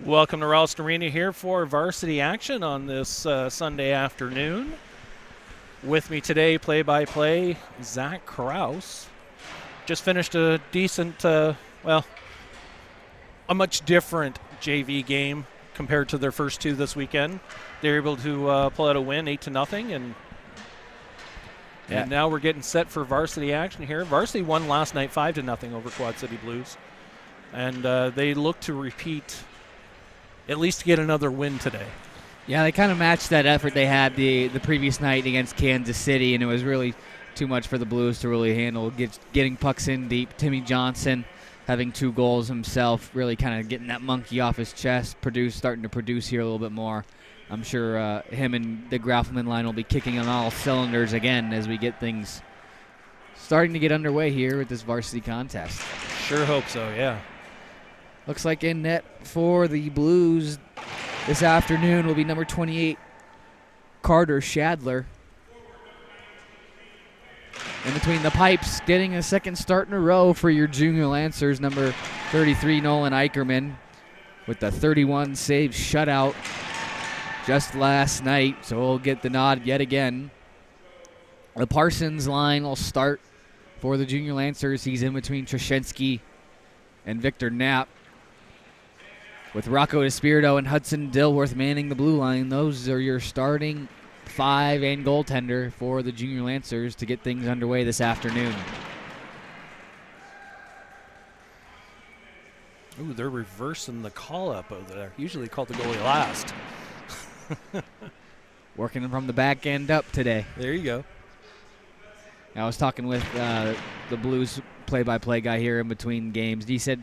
Welcome to Ralston Arena here for varsity action on this Sunday afternoon. With me today, play-by-play, Zach Kraus. Just finished a decent, a much different JV game compared to their first two this weekend. They were able to pull out a win, 8-0, and now we're getting set for varsity action here. Varsity won last night 5-0 over Quad City Blues, and they look to repeat, at least to get another win today. Yeah, they kind of matched that effort they had the previous night against Kansas City, and it was really too much for the Blues to really handle. Getting pucks in deep. Timmy Johnson having 2 goals himself, really kind of getting that monkey off his chest, starting to produce here a little bit more. I'm sure him and the Graffelman line will be kicking on all cylinders again as we get things starting to get underway here with this varsity contest. Sure hope so, yeah. Looks like in net for the Blues this afternoon will be number 28, Carter Shadler. In between the pipes, getting a second start in a row for your junior Lancers, number 33, Nolan Eicherman, with the 31 save shutout just last night, so we'll get the nod yet again. The Parsons line will start for the junior Lancers. He's in between Trashensky and Victor Knapp, with Rocco Espirito and Hudson Dilworth manning the blue line. Those are your starting 5 and goaltender for the junior Lancers to get things underway this afternoon. Ooh, they're reversing the call-up over there. Usually call the goalie last. Working from the back end up today. There you go. I was talking with the Blues play-by-play guy here in between games. He said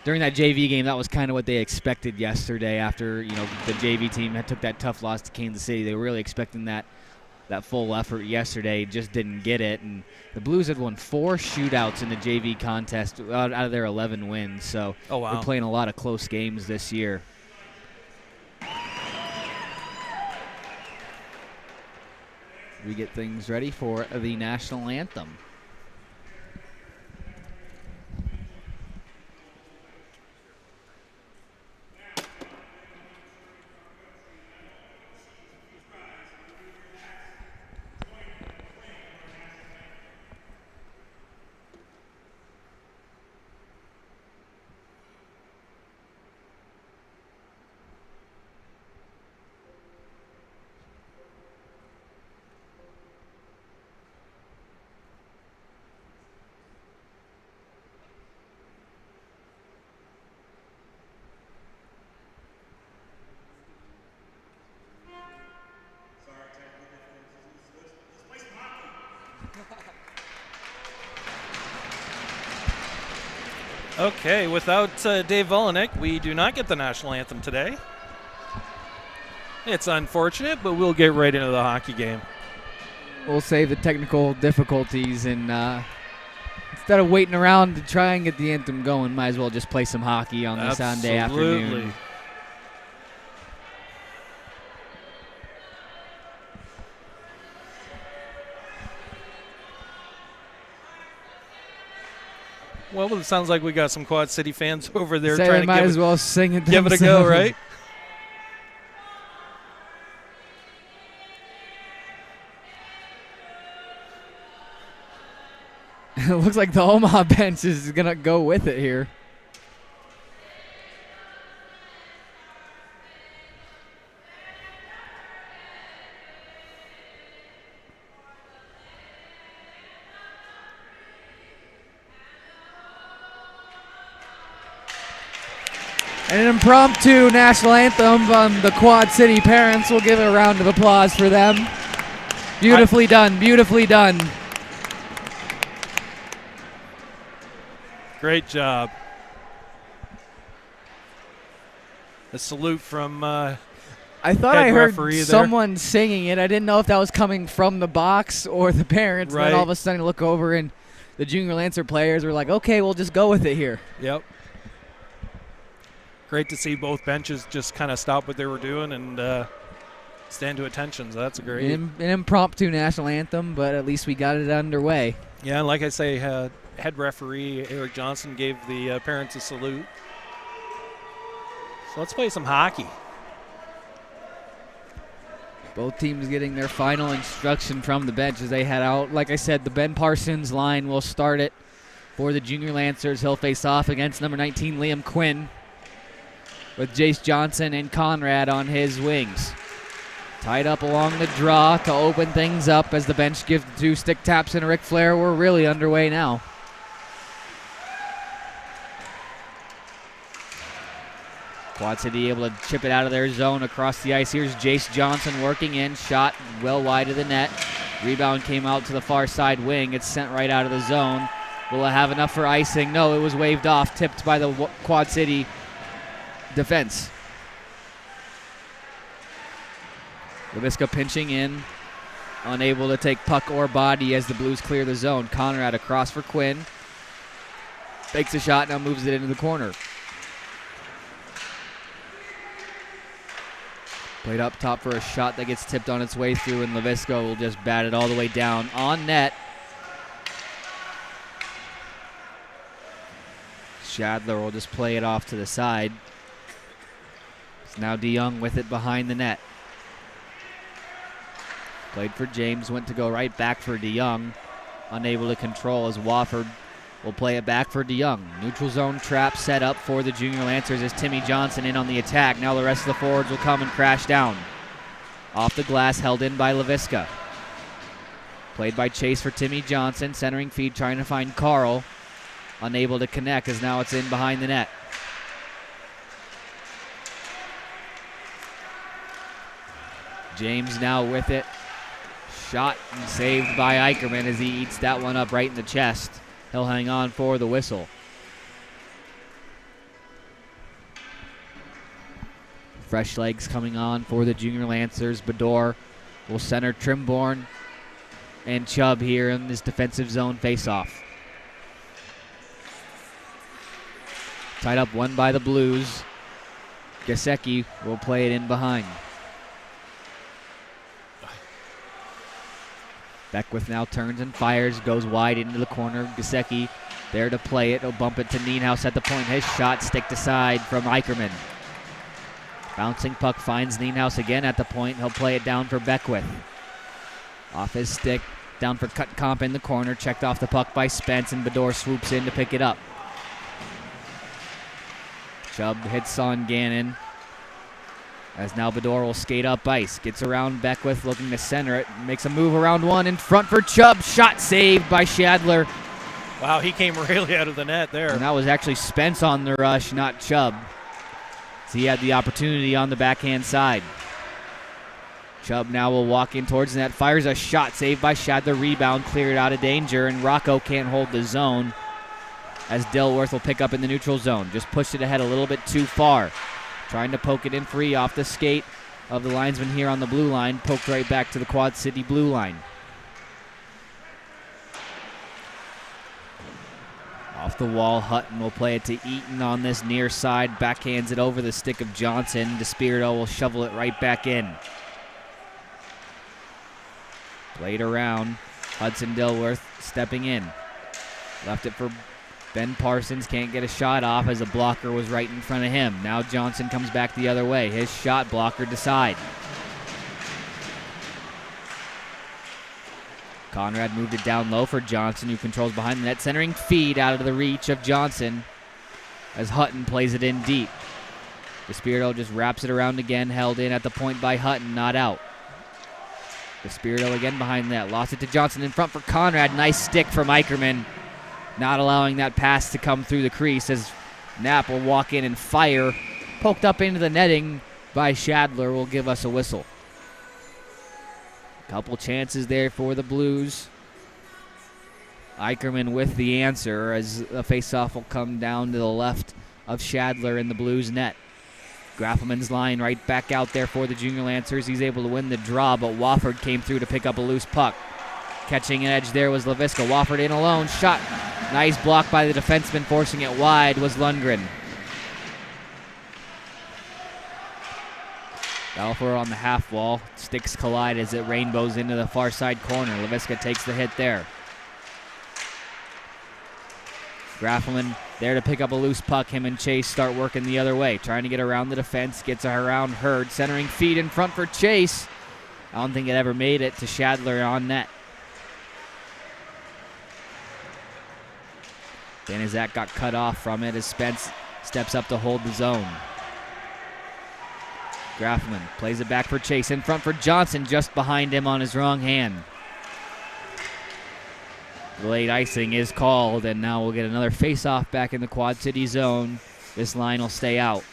during that JV game, that was kind of what they expected yesterday after, the JV team took that tough loss to Kansas City. They were really expecting that full effort yesterday, just didn't get it. And the Blues had won 4 shootouts in the JV contest out of their 11 wins. So They're playing a lot of close games this year. We get things ready for the national anthem. Okay, without Dave Volynick, we do not get the national anthem today. It's unfortunate, but we'll get right into the hockey game. We'll save the technical difficulties, and instead of waiting around to try and get the anthem going, might as well just play some hockey on this Sunday afternoon. Well, it sounds like we got some Quad City fans over there trying to might as well sing it. Give it a go, right? It looks like the Omaha bench is going to go with it here. An impromptu national anthem from the Quad City parents. We'll give it a round of applause for them. Beautifully done, beautifully done. Great job. A salute from I thought I heard someone singing it. I didn't know if that was coming from the box or the parents. Right. And then all of a sudden I look over and the junior Lancer players were like, okay, we'll just go with it here. Yep. Great to see both benches just kind of stop what they were doing and stand to attention. So that's great. An impromptu national anthem, but at least we got it underway. Yeah, and like I say, head referee Eric Johnson gave the parents a salute. So let's play some hockey. Both teams getting their final instruction from the bench as they head out. Like I said, the Ben Parsons line will start it for the Junior Lancers. He'll face off against number 19, Liam Quinn, with Jace Johnson and Conrad on his wings. Tied up along the draw to open things up as the bench gives the 2 stick taps and a Ric Flair. We're really underway now. Quad City able to chip it out of their zone across the ice. Here's Jace Johnson working in. Shot well wide of the net. Rebound came out to the far side wing. It's sent right out of the zone. Will it have enough for icing? No, it was waved off. Tipped by the Quad City defense. Laviska pinching in. Unable to take puck or body as the Blues clear the zone. Conrad across for Quinn. Takes a shot, now moves it into the corner. Played up top for a shot that gets tipped on its way through, and Laviska will just bat it all the way down on net. Shadler will just play it off to the side. It's now DeYoung with it behind the net. Played for James, went to go right back for DeYoung. Unable to control as Wofford will play it back for DeYoung. Neutral zone trap set up for the Junior Lancers as Timmy Johnson in on the attack. Now the rest of the forwards will come and crash down. Off the glass, held in by Laviska. Played by Chase for Timmy Johnson. Centering feed trying to find Carl. Unable to connect as now it's in behind the net. James now with it. Shot and saved by Eicherman as he eats that one up right in the chest. He'll hang on for the whistle. Fresh legs coming on for the Junior Lancers. Bador will center Trimborn and Chubb here in this defensive zone faceoff. Tied up one by the Blues. Gasecki will play it in behind. Beckwith now turns and fires, goes wide into the corner. Gasecki there to play it. He'll bump it to Nienhaus at the point. His shot sticked aside from Eicherman. Bouncing puck finds Nienhaus again at the point. He'll play it down for Beckwith. Off his stick, down for Cutcomp in the corner. Checked off the puck by Spence, and Bador swoops in to pick it up. Chubb hits on Gannon. As now Bador will skate up ice. Gets around Beckwith looking to center it. Makes a move around one in front for Chubb. Shot saved by Shadler. Wow, he came really out of the net there. And that was actually Spence on the rush, not Chubb. So he had the opportunity on the backhand side. Chubb now will walk in towards the net. Fires a shot saved by Shadler. Rebound cleared out of danger, and Rocco can't hold the zone as Dilworth will pick up in the neutral zone. Just pushed it ahead a little bit too far. Trying to poke it in free off the skate of the linesman here on the blue line. Poked right back to the Quad City blue line. Off the wall, Hutton will play it to Eaton on this near side. Backhands it over the stick of Johnson. DeSpirito will shovel it right back in. Played around. Hudson Dilworth stepping in. Left it for Ben Parsons, can't get a shot off as a blocker was right in front of him. Now Johnson comes back the other way. His shot blocker to side. Conrad moved it down low for Johnson, who controls behind the net. Centering feed out of the reach of Johnson as Hutton plays it in deep. DeSpirito just wraps it around again, held in at the point by Hutton, not out. DeSpirito again behind the net. Lost it to Johnson in front for Conrad. Nice stick from Eicherman. Not allowing that pass to come through the crease as Knapp will walk in and fire. Poked up into the netting by Shadler will give us a whistle. Couple chances there for the Blues. Eicherman with the answer as the faceoff will come down to the left of Shadler in the Blues net. Graffelman's line right back out there for the Junior Lancers. He's able to win the draw, but Wofford came through to pick up a loose puck. Catching an edge there was Laviska. Wofford in alone. Shot. Nice block by the defenseman. Forcing it wide was Lundgren. Balfour on the half wall. Sticks collide as it rainbows into the far side corner. Laviska takes the hit there. Graffelman there to pick up a loose puck. Him and Chase start working the other way, trying to get around the defense, gets around Hurd, centering feed in front for Chase. I don't think it ever made it to Shadler on net. Banaszak got cut off from it as Spence steps up to hold the zone. Graffelman plays it back for Chase, in front for Johnson, just behind him on his wrong hand. The late icing is called, and now we'll get another face-off back in the Quad City zone. This line will stay out.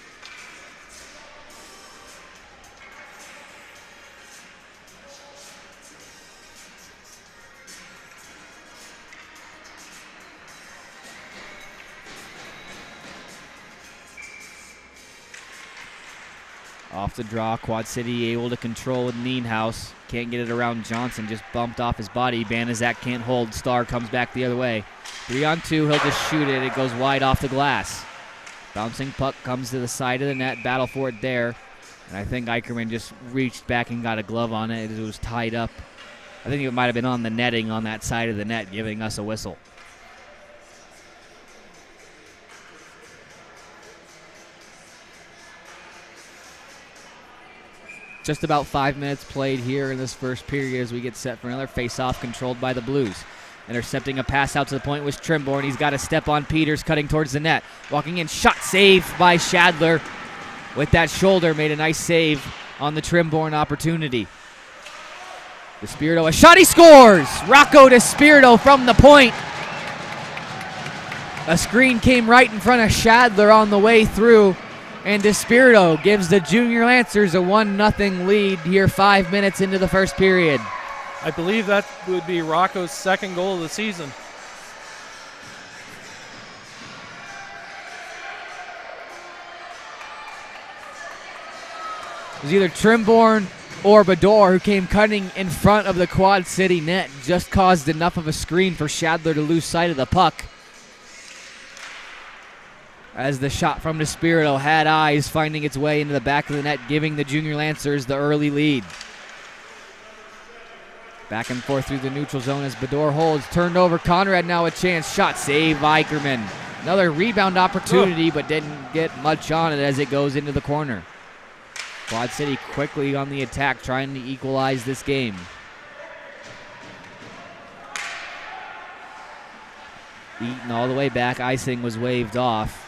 Off the draw, Quad City able to control with Nienhaus. Can't get it around Johnson, just bumped off his body. Banaszak can't hold. Starr comes back the other way. 3-on-2, he'll just shoot it. It goes wide off the glass. Bouncing puck comes to the side of the net. Battle for it there. And I think Eicherman just reached back and got a glove on it. It was tied up. I think it might have been on the netting on that side of the net, giving us a whistle. Just about 5 minutes played here in this first period as we get set for another face-off controlled by the Blues. Intercepting a pass out to the point was Trimborn. He's got a step on Peters, cutting towards the net. Walking in, shot saved by Shadler. With that shoulder, made a nice save on the Trimborn opportunity. DeSpirito, a shot, he scores! Rocco DeSpirito from the point. A screen came right in front of Shadler on the way through. And DeSpirito gives the Junior Lancers a 1-0 lead here 5 minutes into the first period. I believe that would be Rocco's second goal of the season. It was either Trimborn or Bador who came cutting in front of the Quad City net. Just caused enough of a screen for Shadler to lose sight of the puck. As the shot from DeSpirito had eyes, finding its way into the back of the net, giving the Junior Lancers the early lead. Back and forth through the neutral zone as Bador holds. Turned over. Conrad now a chance. Shot save Eicherman. Another rebound opportunity, but didn't get much on it as it goes into the corner. Quad City quickly on the attack, trying to equalize this game. Eaton all the way back. Icing was waved off.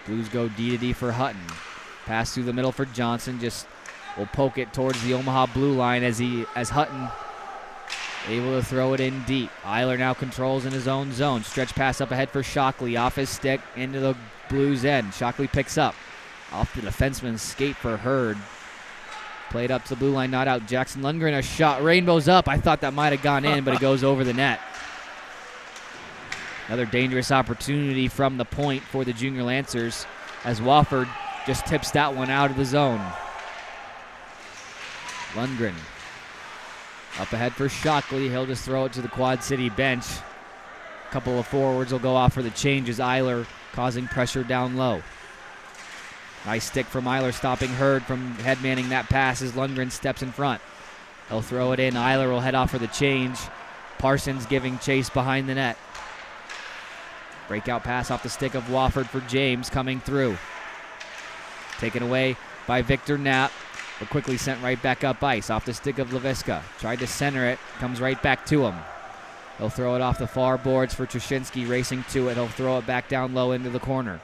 Blues go D-to-D for Hutton. Pass through the middle for Johnson. Just will poke it towards the Omaha blue line as Hutton able to throw it in deep. Eiler now controls in his own zone. Stretch pass up ahead for Shockley. Off his stick into the Blues end. Shockley picks up. Off the defenseman's skate for Hurd. Played up to the blue line, not out. Jackson Lundgren, a shot. Rainbows up. I thought that might have gone in, but it goes over the net. Another dangerous opportunity from the point for the Junior Lancers as Wofford just tips that one out of the zone. Lundgren up ahead for Shockley. He'll just throw it to the Quad City bench. A couple of forwards will go off for the changes. Eiler causing pressure down low. Nice stick from Eiler, stopping Hurd from headmanning that pass as Lundgren steps in front. He'll throw it in. Eiler will head off for the change. Parsons giving chase behind the net. Breakout pass off the stick of Wofford for James coming through. Taken away by Victor Knapp, but quickly sent right back up ice off the stick of Leviska. Tried to center it, comes right back to him. He'll throw it off the far boards for Trushinsky, racing to it. He'll throw it back down low into the corner.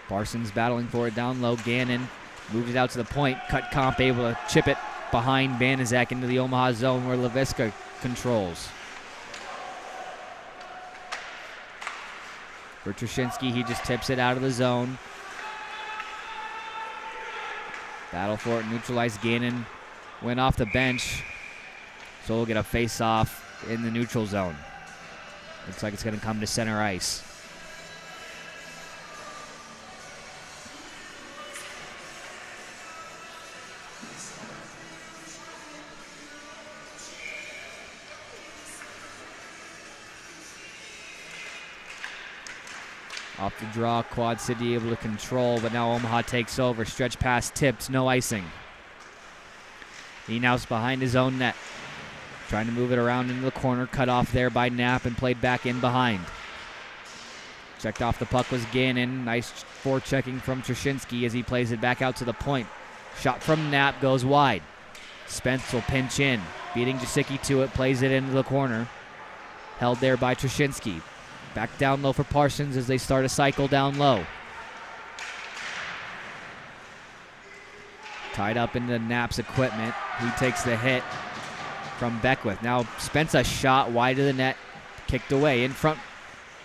Parsons battling for it down low. Gannon moves it out to the point. Cut Comp able to chip it behind Banaszak into the Omaha zone where Leviska controls. For Trushinsky, he just tips it out of the zone. Battle for it, neutralized. Gannon went off the bench. So we'll get a face-off in the neutral zone. Looks like it's going to come to center ice. Off the draw, Quad City able to control, but now Omaha takes over. Stretch pass tipped, no icing. Nienhaus behind his own net. Trying to move it around into the corner. Cut off there by Knapp and played back in behind. Checked off the puck was Gannon. Nice forechecking from Trzynski as he plays it back out to the point. Shot from Knapp goes wide. Spence will pinch in. Beating Jasicki to it. Plays it into the corner. Held there by Trzynski. Back down low for Parsons as they start a cycle down low. Tied up into Knapp's equipment. He takes the hit from Beckwith. Now Spence a shot wide of the net. Kicked away in front.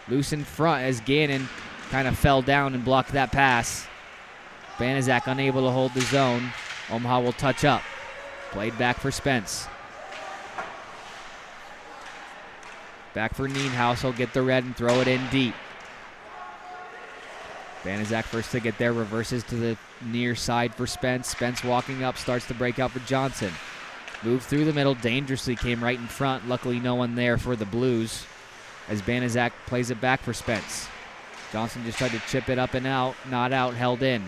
Loose in front as Gannon kind of fell down and blocked that pass. Banaszak unable to hold the zone. Omaha will touch up. Played back for Spence. Back for Nienhaus. He'll get the red and throw it in deep. Banaszak first to get there. Reverses to the near side for Spence. Spence walking up. Starts to break out for Johnson. Moved through the middle. Dangerously came right in front. Luckily no one there for the Blues as Banaszak plays it back for Spence. Johnson just tried to chip it up and out. Not out. Held in.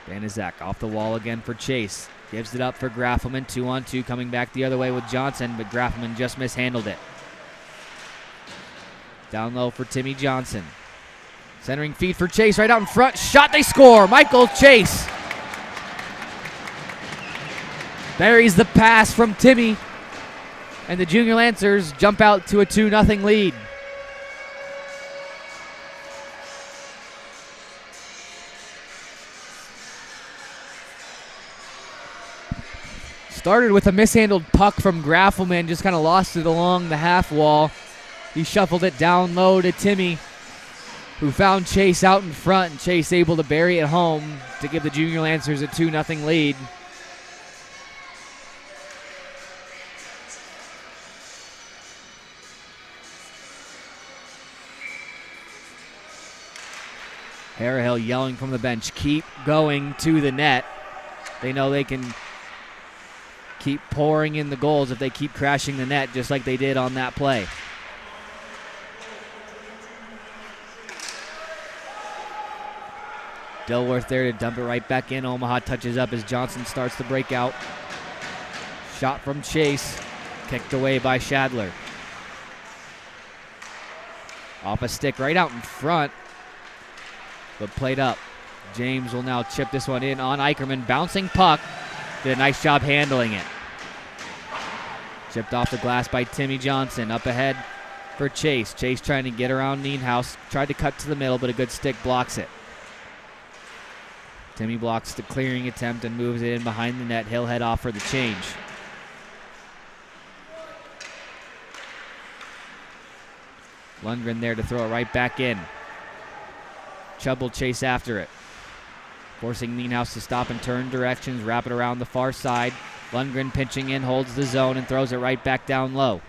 Banaszak off the wall again for Chase. Gives it up for Graffelman. 2-on-2 coming back the other way with Johnson, but Graffelman just mishandled it. Down low for Timmy Johnson. Centering feed for Chase right out in front. Shot, they score. Michael Chase buries the pass from Timmy, and the Junior Lancers jump out to a 2-0 lead. Started with a mishandled puck from Graffelman, just kind of lost it along the half wall. He shuffled it down low to Timmy, who found Chase out in front, and Chase able to bury it home to give the Junior Lancers a 2-0 lead. Harahill yelling from the bench, keep going to the net. They know they can keep pouring in the goals if they keep crashing the net just like they did on that play. Dilworth there to dump it right back in. Omaha touches up as Johnson starts to break out. Shot from Chase, kicked away by Shadler. Off a stick right out in front, but played up. James will now chip this one in on Eicherman. Bouncing puck. Did a nice job handling it. Chipped off the glass by Timmy Johnson. Up ahead for Chase. Chase trying to get around Nienhaus. Tried to cut to the middle, but a good stick blocks it. Timmy blocks the clearing attempt and moves it in behind the net. He'll head off for the change. Lundgren there to throw it right back in. Chubb will chase after it, forcing Nienhaus to stop and turn directions, wrap it around the far side. Lundgren pinching in, holds the zone, and throws it right back down low.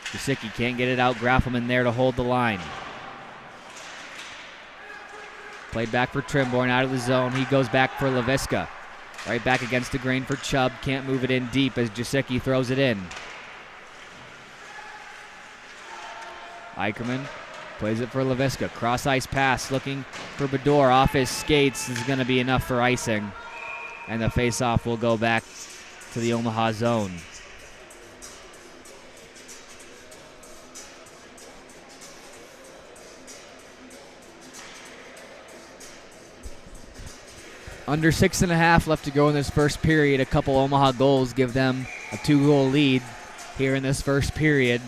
Jasicki can't get it out. Graffelman there to hold the line. Played back for Trimborn out of the zone. He goes back for Laviska. Right back against the grain for Chubb. Can't move it in deep as Jasicki throws it in. Eicherman plays it for Laviska. Cross ice pass looking for Bedore. Off his skates is going to be enough for icing. And the faceoff will go back to the Omaha zone. Under 6.5 left to go in this first period. A couple Omaha goals give them a 2-goal lead here in this first period.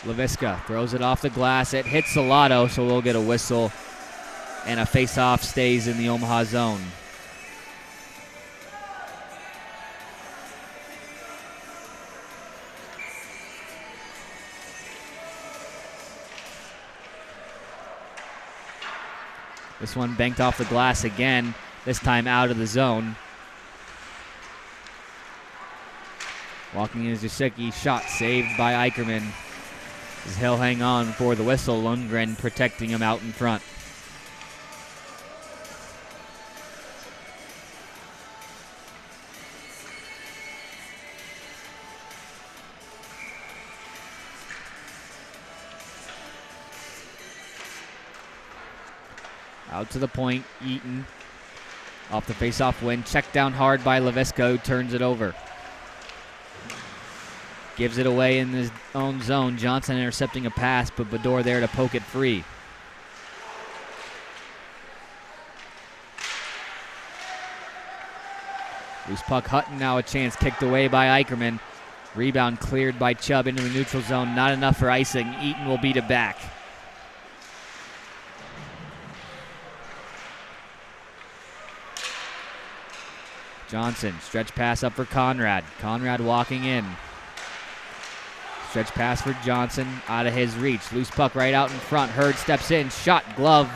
Laviska throws it off the glass. It hits Salato, so we'll get a whistle. And a face-off stays in the Omaha zone. This one banked off the glass again, this time out of the zone. Walking in is Jasicki, shot saved by Eicherman. As he'll hang on for the whistle. Lundgren protecting him out in front. Out to the point, Eaton. Off the face-off win, checked down hard by Leviska, who turns it over. Gives it away in his own zone. Johnson intercepting a pass, but Bador there to poke it free. Loose puck, Hutton now a chance, kicked away by Eicherman. Rebound cleared by Chubb into the neutral zone, not enough for icing. Eaton will beat it back. Johnson, stretch pass up for Conrad. Conrad walking in. Stretch pass for Johnson, out of his reach. Loose puck right out in front. Hurd steps in, shot gloved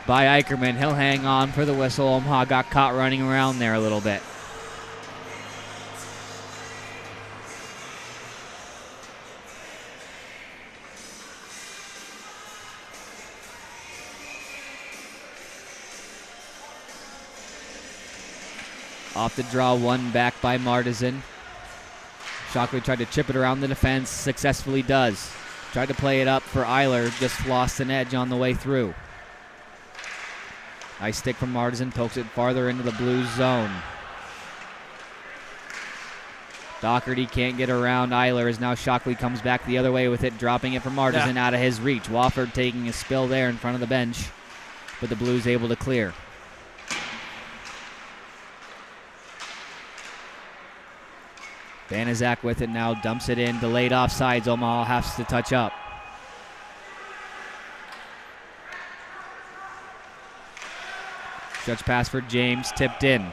by Eicherman. He'll hang on for the whistle. Omaha got caught running around there a little bit. Off the draw, one back by Martizan. Shockley tried to chip it around the defense, successfully does. Tried to play it up for Eiler, just lost an edge on the way through. Nice stick from Martizan, pokes it farther into the Blues zone. Doherty can't get around Eiler as now Shockley comes back the other way with it, dropping it from Martizan out of his reach. Wofford taking a spill there in front of the bench, but the Blues able to clear. Banaszak with it now, dumps it in, delayed offsides. Omaha has to touch up. Stretch pass for James, tipped in.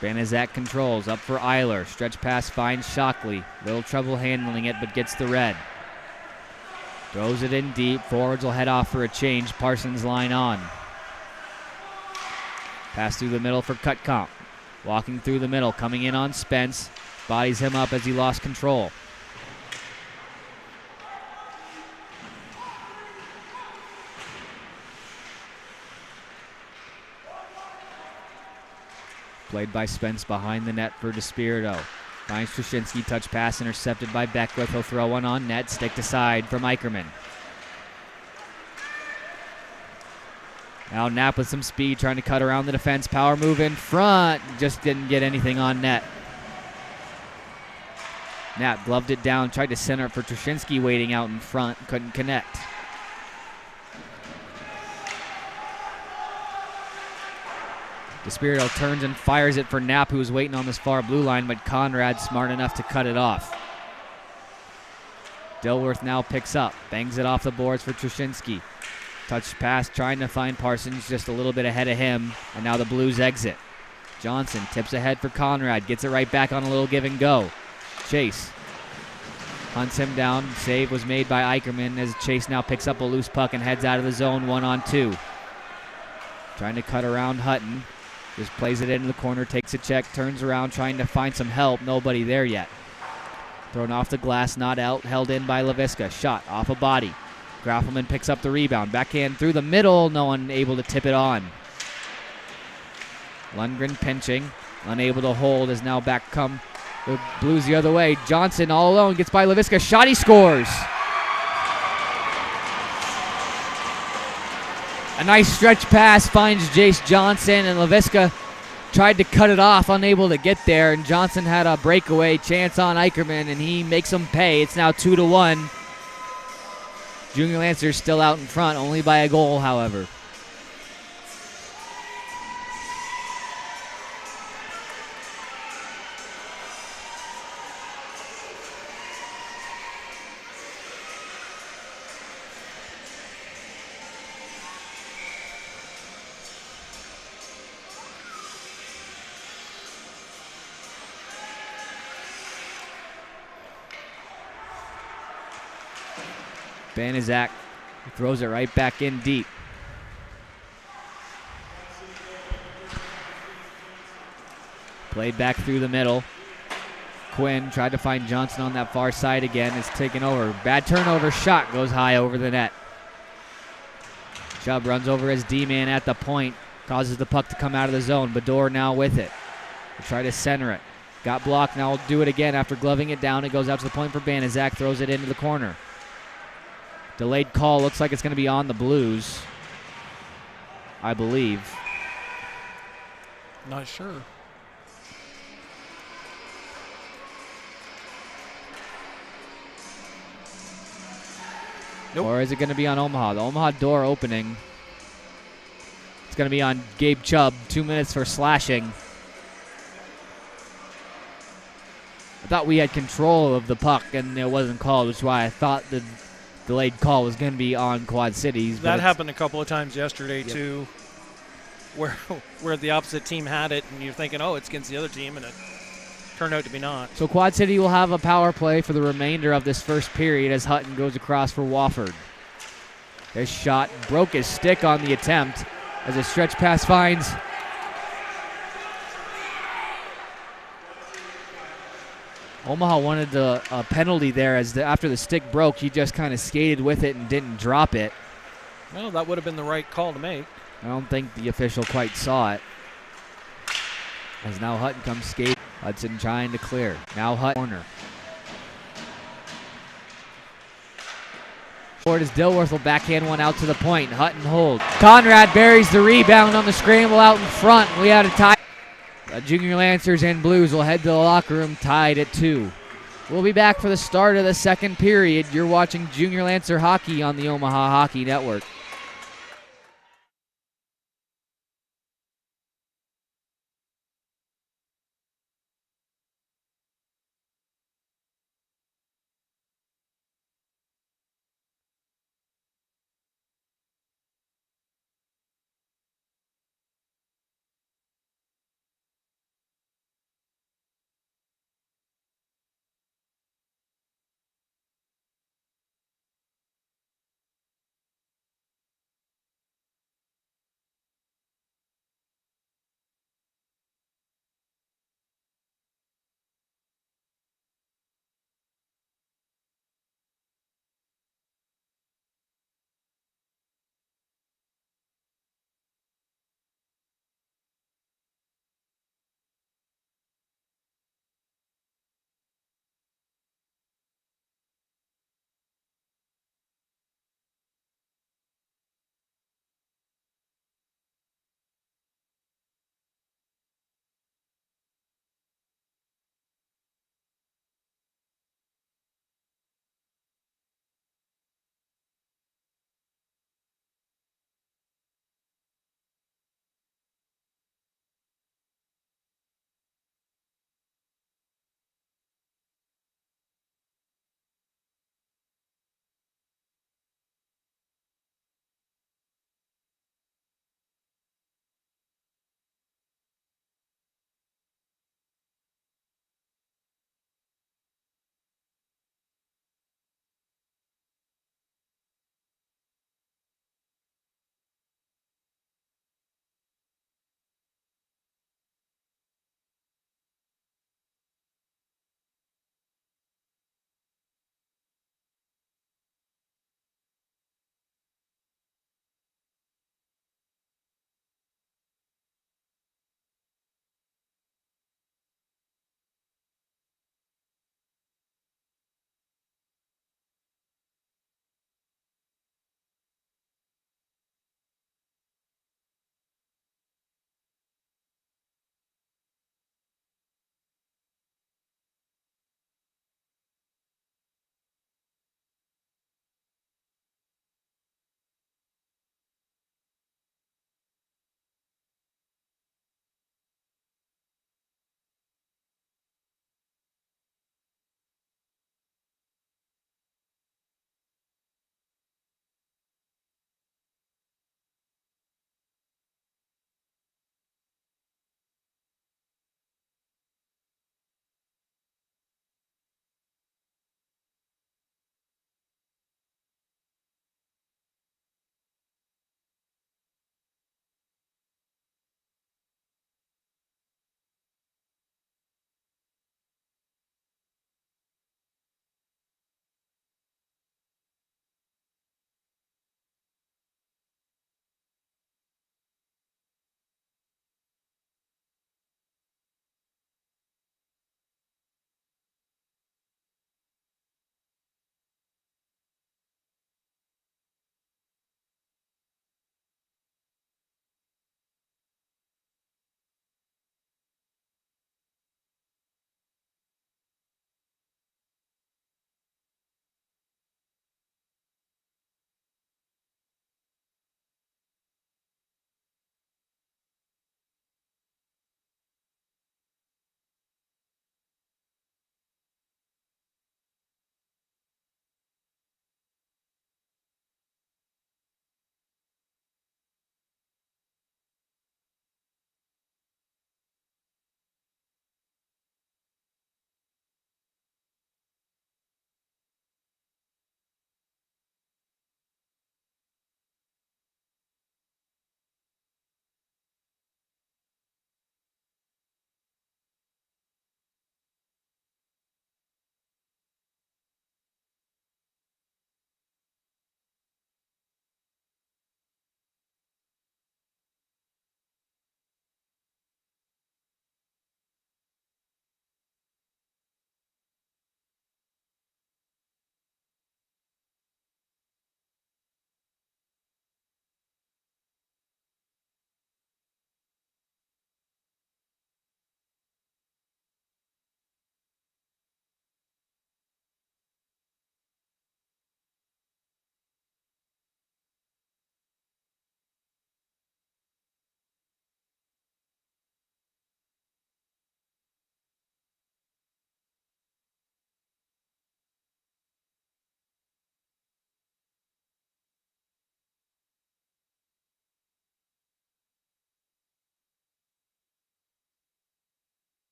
Banaszak controls, up for Eiler. Stretch pass finds Shockley. Little trouble handling it, but gets the red. Throws it in deep. Forwards will head off for a change. Parsons line on. Pass through the middle for Cutcomp. Walking through the middle, coming in on Spence. Bodies him up as he lost control. Played by Spence behind the net for DeSpirito. Finds Trushinsky, touch pass intercepted by Beckwith. He'll throw one on net, sticked aside from Eicherman. Now Knapp with some speed, trying to cut around the defense. Power move in front. Just didn't get anything on net. Knapp gloved it down, tried to center it for Trushinsky waiting out in front. Couldn't connect. DeSpirito turns and fires it for Knapp, who was waiting on this far blue line, but Conrad smart enough to cut it off. Dilworth now picks up, bangs it off the boards for Trushinsky. Touch pass, trying to find Parsons, just a little bit ahead of him, and now the Blues exit. Johnson tips ahead for Conrad, gets it right back on a little give and go. Chase hunts him down. Save was made by Eicherman as Chase now picks up a loose puck and heads out of the zone 1-on-2. Trying to cut around Hutton. Just plays it into the corner, takes a check, turns around, trying to find some help. Nobody there yet. Thrown off the glass, not out, held in by Leviska. Shot off a body. Graffelman picks up the rebound. Backhand through the middle. No one able to tip it on. Lundgren pinching. Unable to hold as now back come the Blues the other way. Johnson all alone. Gets by Leviska. Shot, he scores. A nice stretch pass finds Jace Johnson, and Leviska tried to cut it off. Unable to get there, and Johnson had a breakaway chance on Eicherman, and he makes him pay. It's now 2-1. Junior Lancers still out in front, only by a goal, however. Banaszak throws it right back in deep. Played back through the middle. Quinn tried to find Johnson on that far side again. It's taken over. Bad turnover, shot goes high over the net. Chubb runs over his D-man at the point. Causes the puck to come out of the zone. Bador now with it. We'll try to center it. Got blocked, now will do it again after gloving it down. It goes out to the point for Banaszak. Throws it into the corner. Delayed call. Looks like it's going to be on the Blues, I believe. Not sure. Nope. Or is it going to be on Omaha? The Omaha door opening. It's going to be on Gabe Chubb. 2 minutes for slashing. I thought we had control of the puck and it wasn't called, which is why I thought the delayed call was going to be on Quad Cities. That happened a couple of times yesterday, too, where the opposite team had it, and you're thinking, oh, it's against the other team, and it turned out to be not. So Quad City will have a power play for the remainder of this first period as Hutton goes across for Wofford. His shot broke his stick on the attempt as a stretch pass finds Omaha wanted a penalty there as after the stick broke, he just kind of skated with it and didn't drop it. Well, that would have been the right call to make. I don't think the official quite saw it. As now Hutton comes skating. Hudson trying to clear. Now Hutton corner. Forward as Dilworth will backhand one out to the point. Hutton hold. Conrad buries the rebound on the scramble out in front. We had a tie. Junior Lancers and Blues will head to the locker room tied at 2. We'll be back for the start of the second period. You're watching Junior Lancer hockey on the Omaha Hockey Network.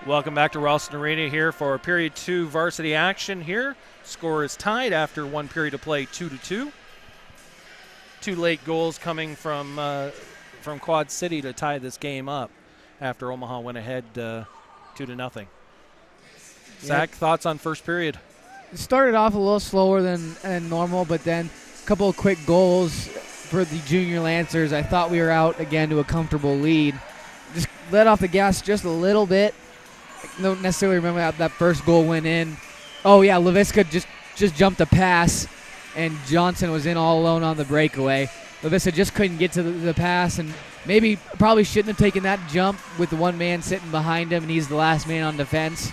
Welcome back to Ralston Arena here for period 2 varsity action here. Score is tied after 1 period of play, 2-2. 2 late goals coming from Quad City to tie this game up after Omaha went ahead 2-0. Zach, thoughts on first period? It started off a little slower than normal, but then a couple of quick goals for the junior Lancers. I thought we were out again to a comfortable lead. Just let off the gas just a little bit. I don't necessarily remember how that first goal went in. Oh, yeah, Leviska just jumped a pass, and Johnson was in all alone on the breakaway. Leviska just couldn't get to the pass, and probably shouldn't have taken that jump with the one man sitting behind him, and he's the last man on defense.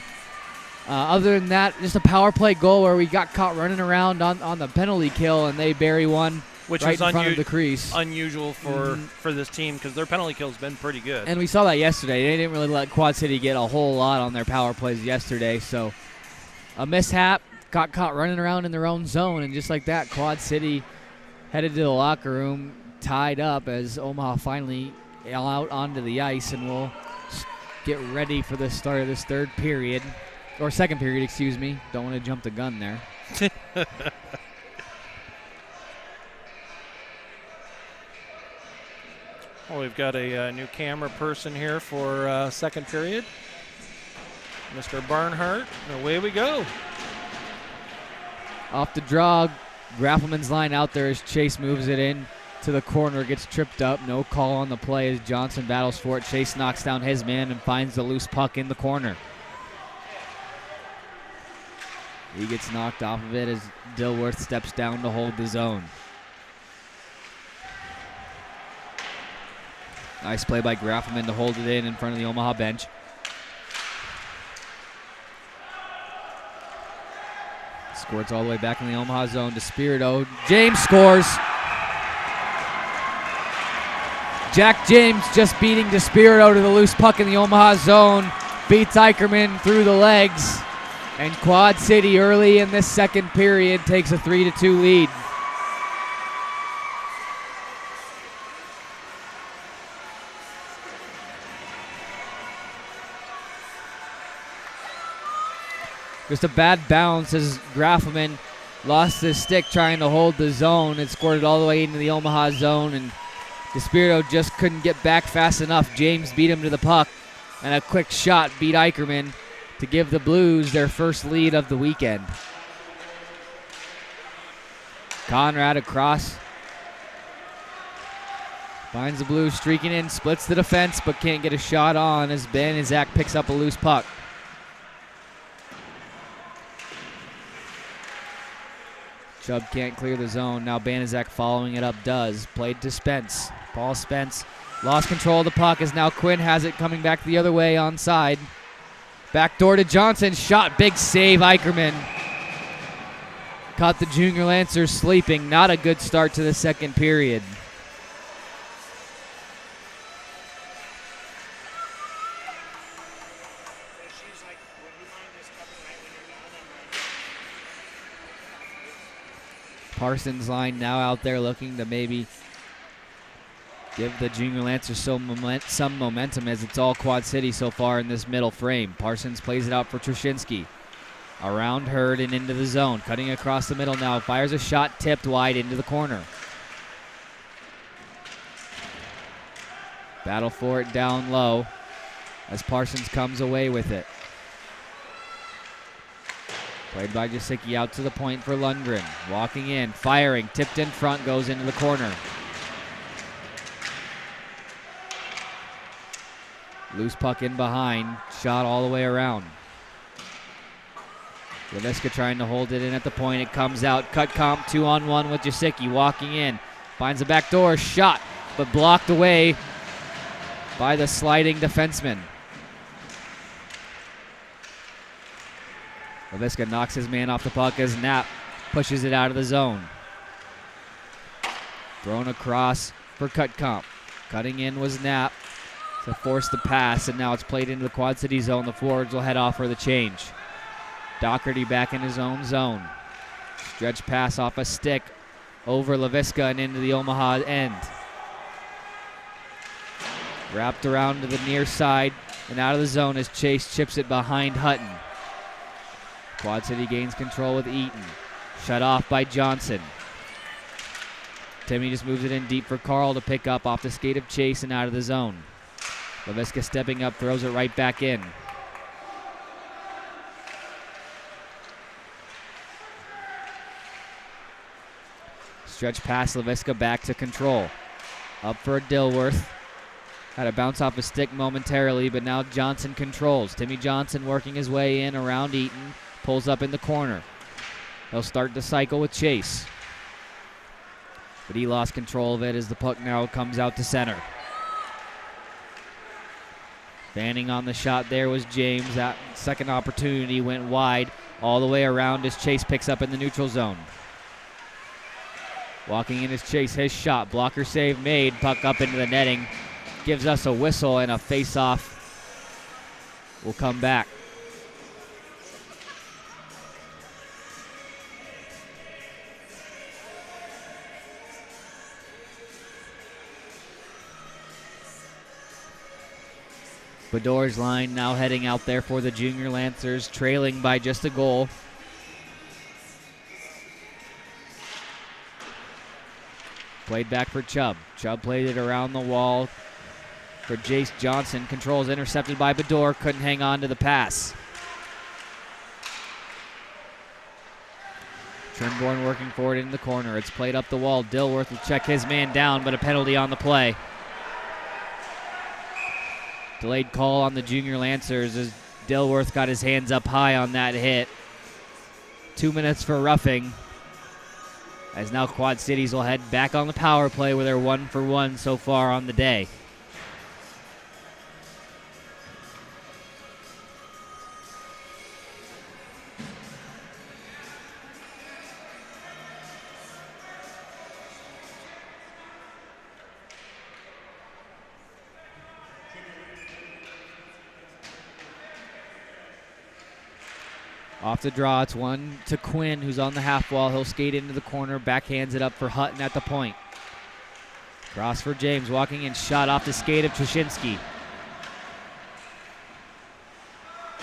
Other than that, just a power play goal where we got caught running around on the penalty kill, and they bury one. Which right in front of the crease. Unusual for this team because their penalty kill has been pretty good. And we saw that yesterday. They didn't really let Quad City get a whole lot on their power plays yesterday. So a mishap, got caught running around in their own zone, and just like that, Quad City headed to the locker room, tied up as Omaha finally out onto the ice, and we'll get ready for the start of this second period. Don't want to jump the gun there. Well, we've got a new camera person here for second period. Mr. Barnhart, and away we go. Off the draw, Graffelman's line out there as Chase moves it in to the corner, gets tripped up. No call on the play as Johnson battles for it. Chase knocks down his man and finds the loose puck in the corner. He gets knocked off of it as Dilworth steps down to hold the zone. Nice play by Graffelman to hold it in front of the Omaha bench. Squirts all the way back in the Omaha zone to Spirito. James scores. Jack James just beating Despirito to the loose puck in the Omaha zone. Beats Eicherman through the legs. And Quad City early in this second period takes a 3-2 lead. Just a bad bounce as Graffelman lost his stick trying to hold the zone and scored it all the way into the Omaha zone, and Despirito just couldn't get back fast enough. James beat him to the puck, and a quick shot beat Eicherman to give the Blues their first lead of the weekend. Conrad across. Finds the Blues streaking in, splits the defense, but can't get a shot on as Banaszak picks up a loose puck. Chubb can't clear the zone. Now Banaszak following it up does. Played to Spence. Paul Spence lost control of the puck as now Quinn has it coming back the other way onside. Back door to Johnson. Shot. Big save. Eicherman caught the junior Lancers sleeping. Not a good start to the second period. Parsons' line now out there looking to maybe give the junior Lancers some momentum as it's all Quad City so far in this middle frame. Parsons plays it out for Trushinsky. Around Hurd and into the zone. Cutting across the middle now. Fires a shot tipped wide into the corner. Battle for it down low as Parsons comes away with it. Played by Jasicki out to the point for Lundgren. Walking in, firing, tipped in front, goes into the corner. Loose puck in behind, shot all the way around. Leviska trying to hold it in at the point. It comes out, cut comp 2-on-1 with Jasicki. Walking in, finds the back door, shot, but blocked away by the sliding defenseman. Leviska knocks his man off the puck as Knapp pushes it out of the zone. Thrown across for Cutcomp. Cutting in was Knapp to force the pass, and now it's played into the Quad City zone. The forwards will head off for the change. Doherty back in his own zone. Stretch pass off a stick over Leviska and into the Omaha end. Wrapped around to the near side and out of the zone as Chase chips it behind Hutton. Quad City gains control with Eaton. Shut off by Johnson. Timmy just moves it in deep for Carl to pick up off the skate of Chase and out of the zone. Laviska stepping up, throws it right back in. Stretch pass, Laviska back to control. Up for Dilworth. Had a bounce off a stick momentarily, but now Johnson controls. Timmy Johnson working his way in around Eaton. Pulls up in the corner. He'll start the cycle with Chase. But he lost control of it as the puck now comes out to center. Fanning on the shot there was James. That second opportunity went wide all the way around as Chase picks up in the neutral zone. Walking in is Chase, his shot. Blocker save made. Puck up into the netting. Gives us a whistle and a face-off will come back. Bador's line now heading out there for the Junior Lancers, trailing by just a goal. Played back for Chubb. Chubb played it around the wall for Jace Johnson. Controls intercepted by Bador. Couldn't hang on to the pass. Trimborn working forward in the corner. It's played up the wall. Dilworth will check his man down, but a penalty on the play. Delayed call on the Junior Lancers as Dilworth got his hands up high on that hit. 2 minutes for roughing. As now Quad Cities will head back on the power play where they're 1 for 1 so far on the day. Off the draw, it's one to Quinn, who's on the half wall. He'll skate into the corner, backhands it up for Hutton at the point. Cross for James, walking in, shot off the skate of Trzynski.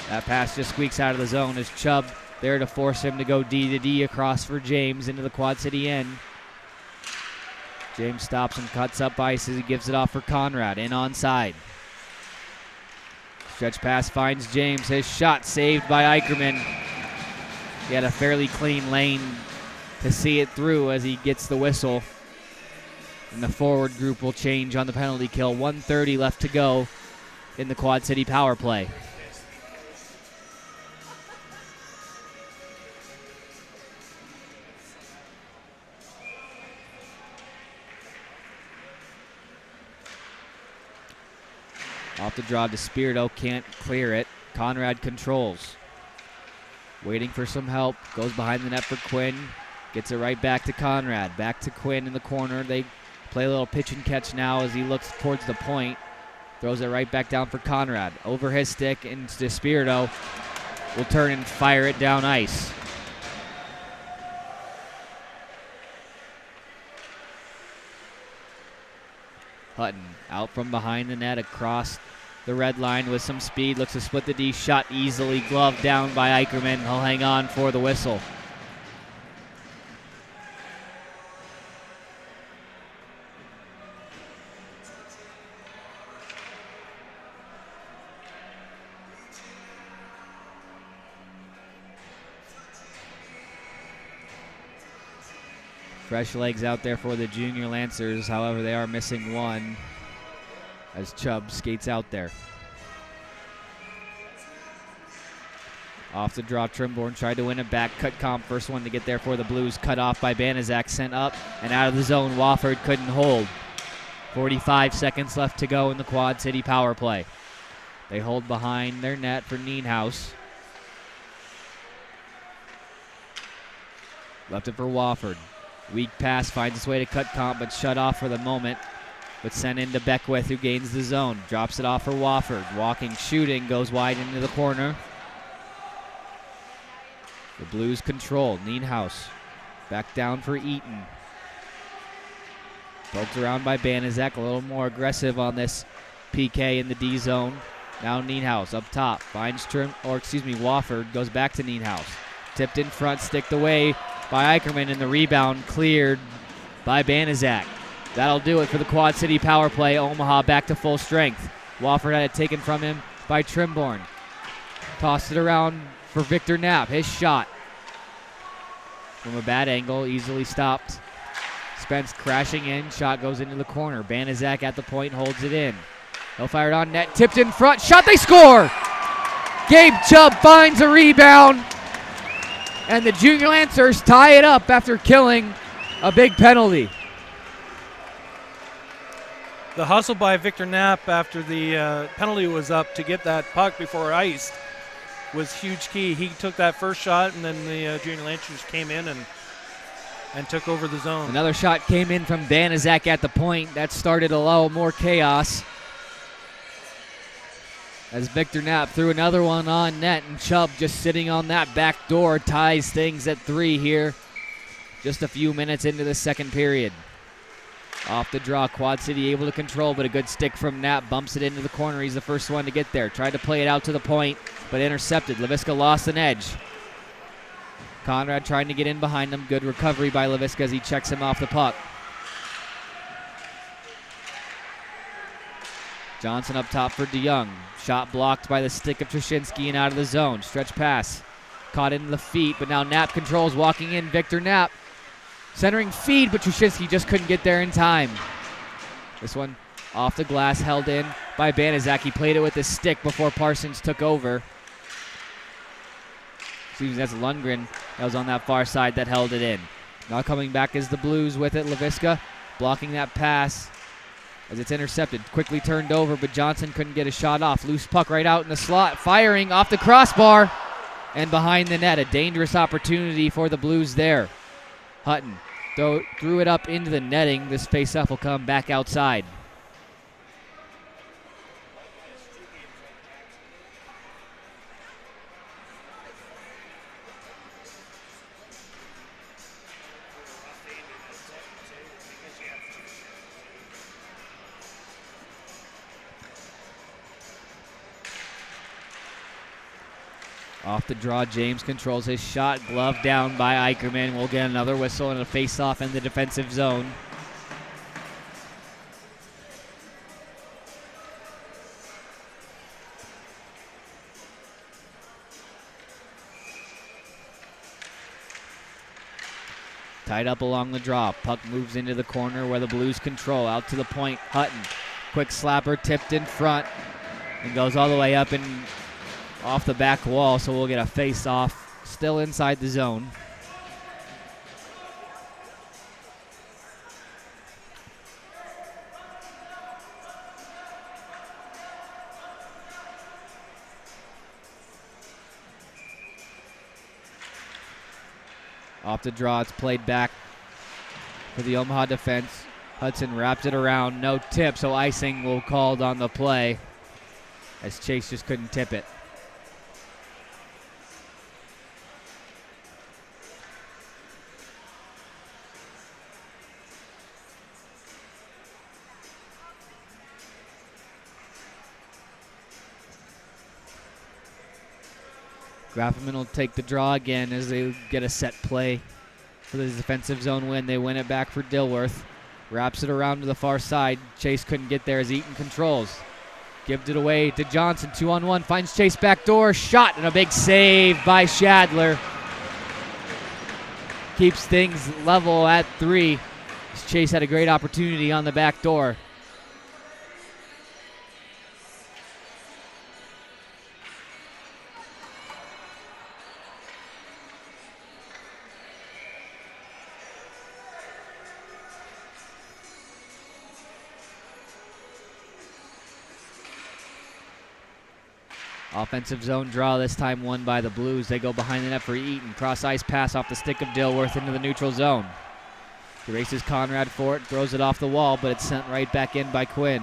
That pass just squeaks out of the zone as Chubb there to force him to go D to D across for James into the Quad City end. James stops and cuts up ice as he gives it off for Conrad, in onside. Stretch pass finds James, his shot saved by Eicherman. He had a fairly clean lane to see it through as he gets the whistle. And the forward group will change on the penalty kill. 1:30 left to go in the Quad City power play. Off the draw, DeSpirito can't clear it. Conrad controls. Waiting for some help. Goes behind the net for Quinn. Gets it right back to Conrad. Back to Quinn in the corner. They play a little pitch and catch now as he looks towards the point. Throws it right back down for Conrad. Over his stick, and DeSpirito will turn and fire it down ice. Hutton out from behind the net across the red line with some speed. Looks to split the D. Shot easily gloved down by Eicherman. He'll hang on for the whistle. Fresh legs out there for the Junior Lancers. However, they are missing one as Chubb skates out there. Off the draw, Trimborn tried to win it back. Cut comp, first one to get there for the Blues. Cut off by Banaszak, sent up and out of the zone. Wofford couldn't hold. 45 seconds left to go in the Quad City power play. They hold behind their net for Nienhuis. Left it for Wofford. Weak pass finds its way to Cut comp, but shut off for the moment. But sent into Beckwith, who gains the zone. Drops it off for Wofford. Walking, shooting, goes wide into the corner. The Blues control. Nienhuis back down for Eaton. Poked around by Banaszak, a little more aggressive on this PK in the D zone. Now Nienhaus up top. Finds Wofford. Goes back to Nienhaus. Tipped in front, sticked away by Eicherman, and the rebound cleared by Banaszak. That'll do it for the Quad City power play. Omaha back to full strength. Wofford had it taken from him by Trimborn. Tossed it around for Victor Knapp. His shot from a bad angle, easily stopped. Spence crashing in. Shot goes into the corner. Banaszak at the point, holds it in. He'll fire it on net. Tipped in front. Shot, they score! Gabe Chubb finds a rebound. And the Junior Lancers tie it up after killing a big penalty. The hustle by Victor Knapp after the penalty was up to get that puck before iced was huge key. He took that first shot, and then the Junior Lancers came in and took over the zone. Another shot came in from Banaszak at the point. That started a little more chaos, as Victor Knapp threw another one on net, and Chubb just sitting on that back door ties things at 3 here just a few minutes into the second period. Off the draw, Quad City able to control, but a good stick from Knapp bumps it into the corner. He's the first one to get there. Tried to play it out to the point, but intercepted. Leviska lost an edge. Conrad trying to get in behind him. Good recovery by Leviska as he checks him off the puck. Johnson up top for DeYoung. Shot blocked by the stick of Trzynski and out of the zone. Stretch pass. Caught into the feet, but now Knapp controls, walking in. Victor Knapp centering feed, but Trzynski just couldn't get there in time. This one off the glass, held in by Banaszak. He played it with his stick before Parsons took over. Excuse me, that's Lundgren that was on that far side that held it in. Now coming back is the Blues with it. Leviska blocking that pass as it's intercepted. Quickly turned over, but Johnson couldn't get a shot off. Loose puck right out in the slot. Firing off the crossbar and behind the net. A dangerous opportunity for the Blues there. Hutton threw it up into the netting. This face-off will come back outside. Off the draw, James controls his shot. Glove down by Eicherman. We'll get another whistle and a face-off in the defensive zone. Tied up along the draw. Puck moves into the corner where the Blues control. Out to the point, Hutton. Quick slapper, tipped in front, and goes all the way up and off the back wall, so we'll get a face-off still inside the zone. Off the draw, it's played back for the Omaha defense. Hudson wrapped it around, no tip, so icing will called on the play as Chase just couldn't tip it. Grafferman will take the draw again as they get a set play for the defensive zone win. They win it back for Dilworth. Wraps it around to the far side. Chase couldn't get there as Eaton controls. Gives it away to Johnson. 2-on-1. Finds Chase back door. Shot and a big save by Shadler. Keeps things level at 3. Chase had a great opportunity on the back door. Offensive zone draw, this time won by the Blues. They go behind the net for Eaton. Cross-ice pass off the stick of Dilworth into the neutral zone. He races Conrad for it, throws it off the wall, but it's sent right back in by Quinn.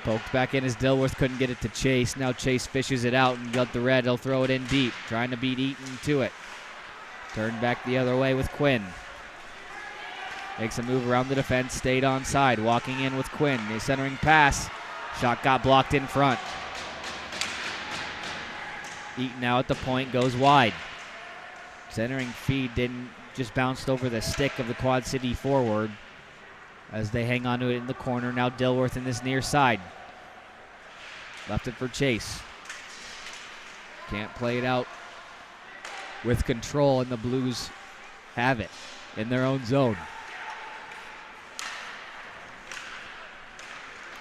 Poked back in as Dilworth couldn't get it to Chase. Now Chase fishes it out and got the red. He'll throw it in deep, trying to beat Eaton to it. Turned back the other way with Quinn. Makes a move around the defense, stayed onside, walking in with Quinn. A centering pass Shot got blocked in front. Eaton now at the point, goes wide. Centering feed didn't, just bounced over the stick of the Quad City forward as they hang on to it in the corner. Now Dilworth in this near side. Left it for Chase. Can't play it out with control, and the Blues have it in their own zone.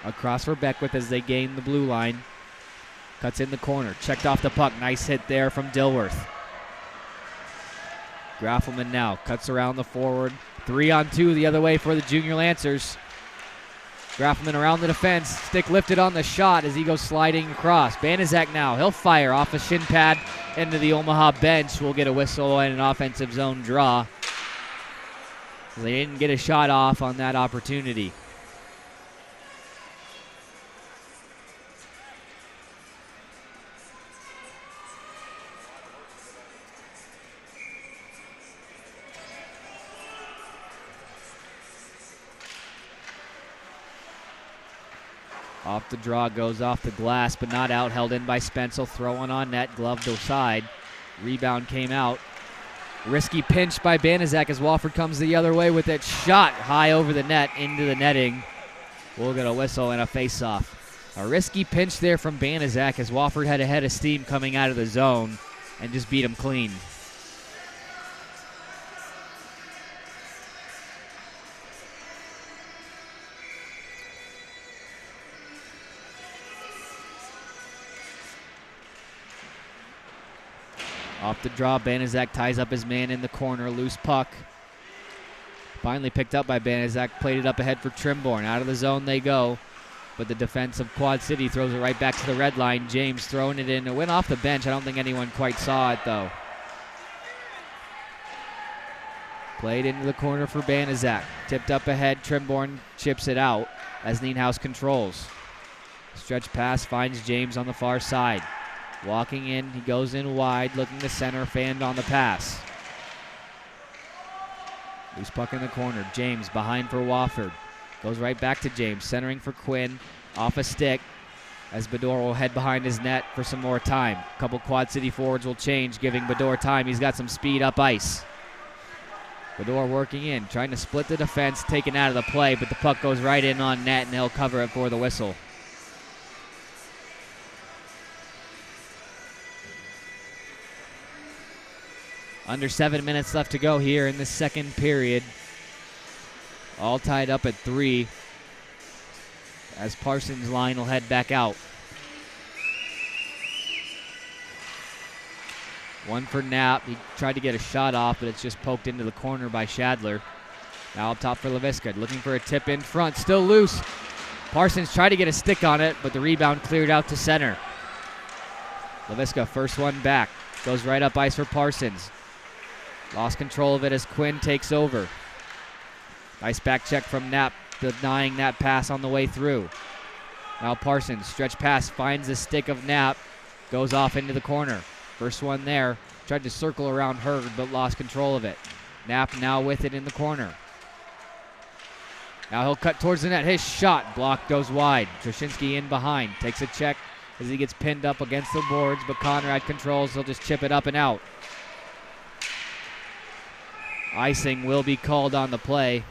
Across for Beckwith as they gain the blue line. Cuts in the corner. Checked off the puck. Nice hit there from Dilworth. Graffelman now cuts around the forward. 3-on-2 the other way for the Junior Lancers. Graffelman around the defense. Stick lifted on the shot as he goes sliding across. Banaszak now. He'll fire off a shin pad into the Omaha bench. We'll get a whistle and an offensive zone draw. They didn't get a shot off on that opportunity. Off the draw, goes off the glass, but not out. Held in by Spensel. Throwing on net, gloved aside. Rebound came out. Risky pinch by Banaszak as Wofford comes the other way with it. Shot high over the net, into the netting. We'll get a whistle and a face-off. A risky pinch there from Banaszak as Wofford had a head of steam coming out of the zone and just beat him clean. Off the draw, Banaszak ties up his man in the corner. Loose puck. Finally picked up by Banaszak. Played it up ahead for Trimborn. Out of the zone they go. But the defense of Quad City throws it right back to the red line. James throwing it in. It went off the bench. I don't think anyone quite saw it, though. Played into the corner for Banaszak. Tipped up ahead. Trimborn chips it out as Nienhuis controls. Stretch pass finds James on the far side. Walking in, he goes in wide, looking to center, fanned on the pass. Loose puck in the corner. James behind for Wofford. Goes right back to James, centering for Quinn. Off a stick as Bador will head behind his net for some more time. A couple Quad City forwards will change, giving Bador time. He's got some speed up ice. Bador working in, trying to split the defense, taken out of the play, but the puck goes right in on net, and he'll cover it for the whistle. Under 7 minutes left to go here in the second period. All tied up at 3 as Parsons' line will head back out. One for Knapp. He tried to get a shot off, but it's just poked into the corner by Shadler. Now up top for Leviska, looking for a tip in front. Still loose. Parsons tried to get a stick on it, but the rebound cleared out to center. Leviska, first one back. Goes right up ice for Parsons. Lost control of it as Quinn takes over. Nice back check from Knapp, denying that pass on the way through. Now Parsons, stretch pass, finds the stick of Knapp. Goes off into the corner. First one there. Tried to circle around Hurd, but lost control of it. Knapp now with it in the corner. Now he'll cut towards the net. His shot blocked, goes wide. Trushinsky in behind. Takes a check as he gets pinned up against the boards, but Conrad controls. He'll just chip it up and out. Icing will be called on the play.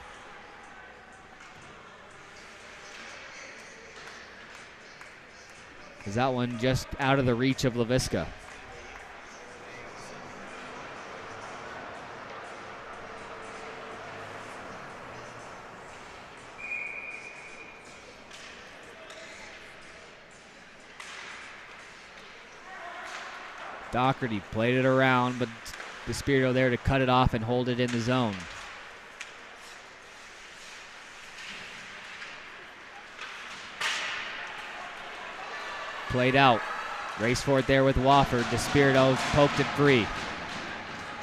Is that one just out of the reach of Leviska? Doherty played it around, but Despirito there to cut it off and hold it in the zone. Played out. Race for it there with Wofford. Despirito poked it free.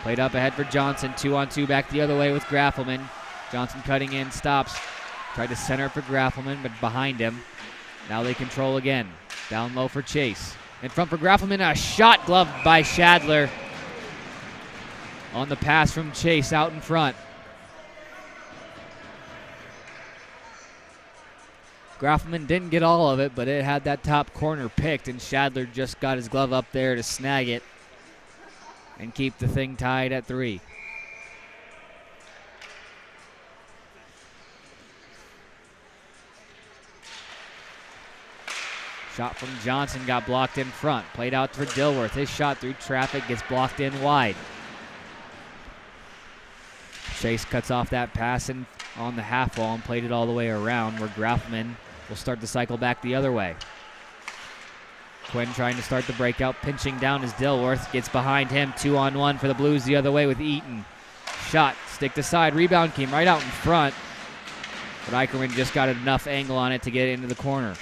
Played up ahead for Johnson. 2-on-2 back the other way with Graffelman. Johnson cutting in, stops. Tried to center for Graffelman, but behind him. Now they control again. Down low for Chase. In front for Graffelman. A shot gloved by Shadler. On the pass from Chase out in front. Grafman didn't get all of it, but it had that top corner picked, and Shadler just got his glove up there to snag it and keep the thing tied at 3. Shot from Johnson got blocked in front. Played out for Dilworth. His shot through traffic gets blocked in wide. Chase cuts off that pass on the half wall and played it all the way around, where Grafman will start the cycle back the other way. Quinn trying to start the breakout, pinching down as Dilworth gets behind him. 2-on-1 for the Blues the other way with Eaton. Shot, stick to side, rebound came right out in front, but Eicherman just got enough angle on it to get it into the corner.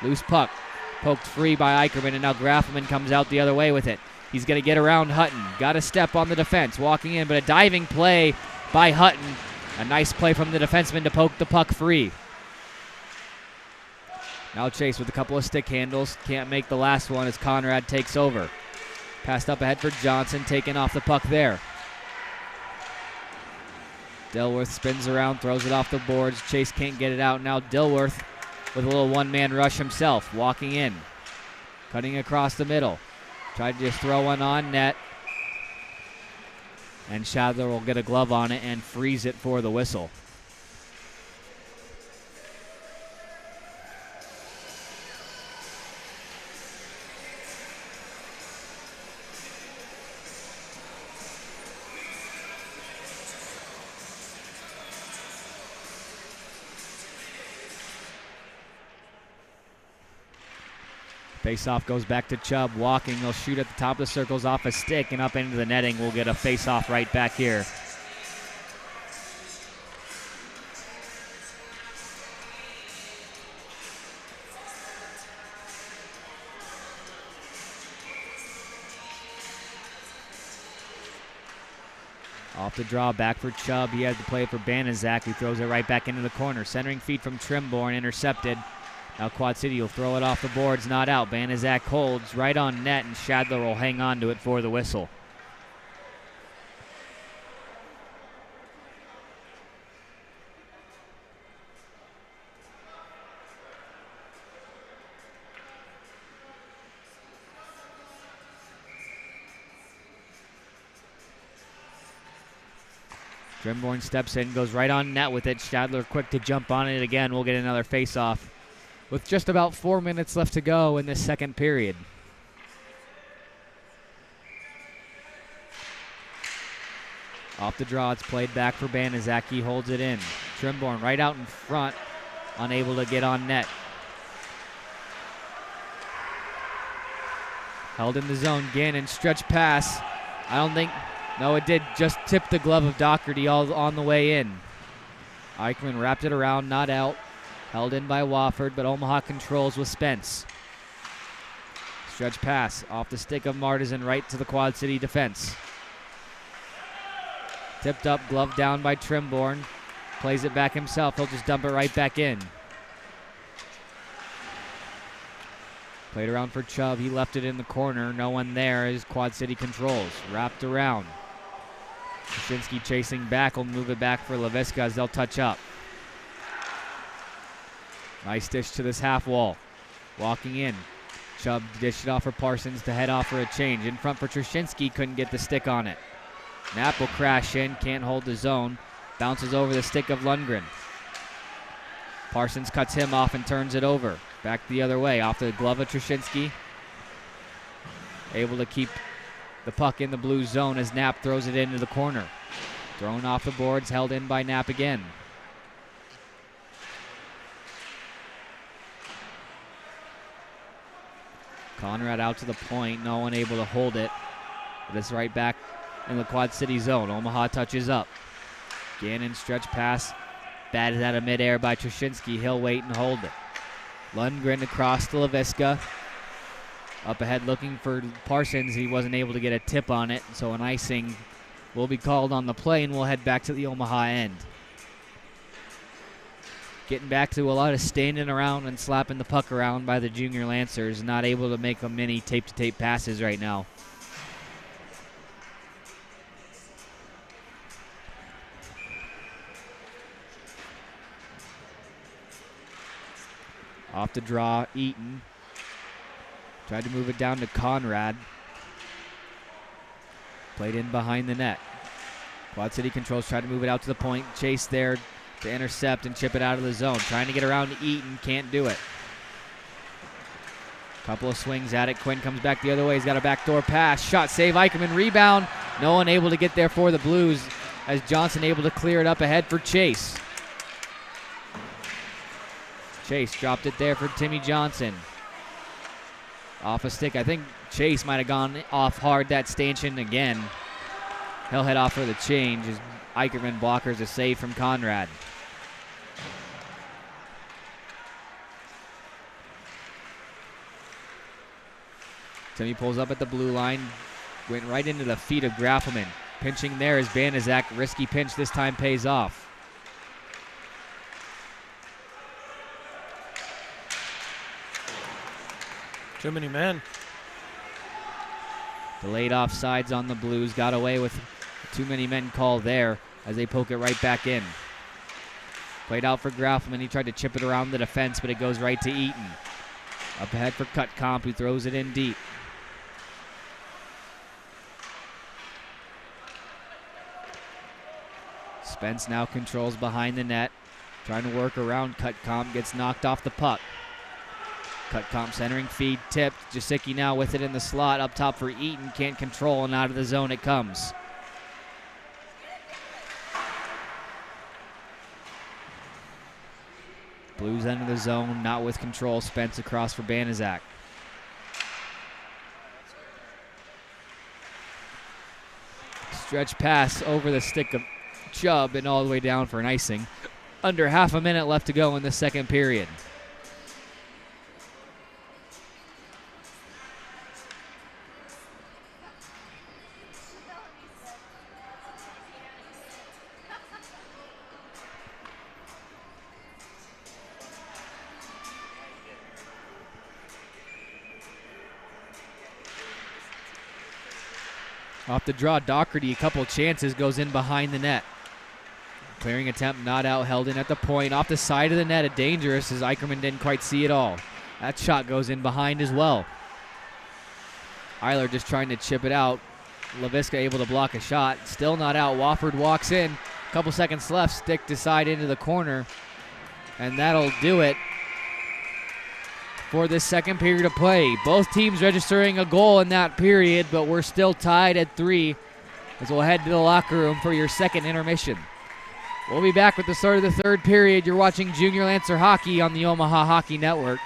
Loose puck, poked free by Eicherman, and now Grafman comes out the other way with it. He's going to get around Hutton. Got a step on the defense, walking in, but a diving play by Hutton. A nice play from the defenseman to poke the puck free. Now Chase with a couple of stick handles. Can't make the last one as Conrad takes over. Passed up ahead for Johnson, taking off the puck there. Dilworth spins around, throws it off the boards. Chase can't get it out. Now Dilworth with a little one-man rush himself, walking in, cutting across the middle. Tried to just throw one on net. And Shadler will get a glove on it and freeze it for the whistle. Face-off goes back to Chubb, walking. He'll shoot at the top of the circles off a stick and up into the netting. We'll get a face-off right back here. Off the draw, back for Chubb. He had to play it for Banaszak, who throws it right back into the corner. Centering feed from Trimborn, intercepted. Now Quad City will throw it off the boards, not out. Banaszak holds right on net, and Shadler will hang on to it for the whistle. Trimborn steps in, goes right on net with it. Shadler quick to jump on it again. We'll get another face-off with just about 4 minutes left to go in this second period. Off the draw, it's played back for Banaszak. He holds it in. Trimborn right out in front, unable to get on net. Held in the zone, Gannon, stretch pass. No, it did just tip the glove of Doherty all on the way in. Eichmann wrapped it around, not out. Held in by Wofford, but Omaha controls with Spence. Stretch pass off the stick of Martizan right to the Quad City defense. Tipped up, glove down by Trimborn. Plays it back himself. He'll just dump it right back in. Played around for Chubb. He left it in the corner. No one there as Quad City controls. Wrapped around. Krasinski chasing back. Will move it back for Laviska as they'll touch up. Nice dish to this half wall. Walking in. Chubb dished it off for Parsons to head off for a change. In front for Trzynski. Couldn't get the stick on it. Knapp will crash in. Can't hold the zone. Bounces over the stick of Lundgren. Parsons cuts him off and turns it over. Back the other way. Off the glove of Trzynski. Able to keep the puck in the blue zone as Knapp throws it into the corner. Thrown off the boards. Held in by Knapp again. Conrad out to the point, no one able to hold it. But it's right back in the Quad City zone. Omaha touches up. Gannon stretch pass. Batted out of midair by Trzynski. He'll wait and hold it. Lundgren across to Laviska. Up ahead looking for Parsons. He wasn't able to get a tip on it, so an icing will be called on the play, and we'll head back to the Omaha end. Getting back to a lot of standing around and slapping the puck around by the junior Lancers. Not able to make many tape-to-tape passes right now. Off the draw, Eaton. Tried to move it down to Conrad. Played in behind the net. Quad City controls, tried to move it out to the point. Chase there to intercept and chip it out of the zone. Trying to get around to Eaton, can't do it. Couple of swings at it. Quinn comes back the other way. He's got a backdoor pass. Shot save, Eicherman. Rebound. No one able to get there for the Blues as Johnson able to clear it up ahead for Chase. Chase dropped it there for Timmy Johnson. Off a stick. I think Chase might have gone off hard that stanchion again. He'll head off for the change as Eicherman blockers a save from Conrad. Timmy pulls up at the blue line. Went right into the feet of Graffelman. Pinching there is Banaszak. Risky pinch this time pays off. Too many men. Delayed offsides on the Blues. Got away with too many men call there as they poke it right back in. Played out for Graffelman. He tried to chip it around the defense, but it goes right to Eaton. Up ahead for Cutcomp, who throws it in deep. Spence now controls behind the net. Trying to work around Cutcomp. Gets knocked off the puck. Cutcomp centering feed, tipped. Jasicki now with it in the slot. Up top for Eaton. Can't control, and out of the zone it comes. Blues under the zone, not with control. Spence across for Banaszak. Stretch pass over the stick of Chubb and all the way down for an icing. Under half a minute left to go in the second period. Off the draw, Doherty, a couple chances, goes in behind the net. Clearing attempt, not out, held in at the point. Off the side of the net, a dangerous as Eicherman didn't quite see it all. That shot goes in behind as well. Eiler just trying to chip it out. LaVisca able to block a shot. Still not out. Wofford walks in. A couple seconds left. Stick to side into the corner. And that'll do it for this second period of play. Both teams registering a goal in that period, but we're still tied at 3 as we'll head to the locker room for your second intermission. We'll be back with the start of the third period. You're watching Junior Lancer Hockey on the Omaha Hockey Network.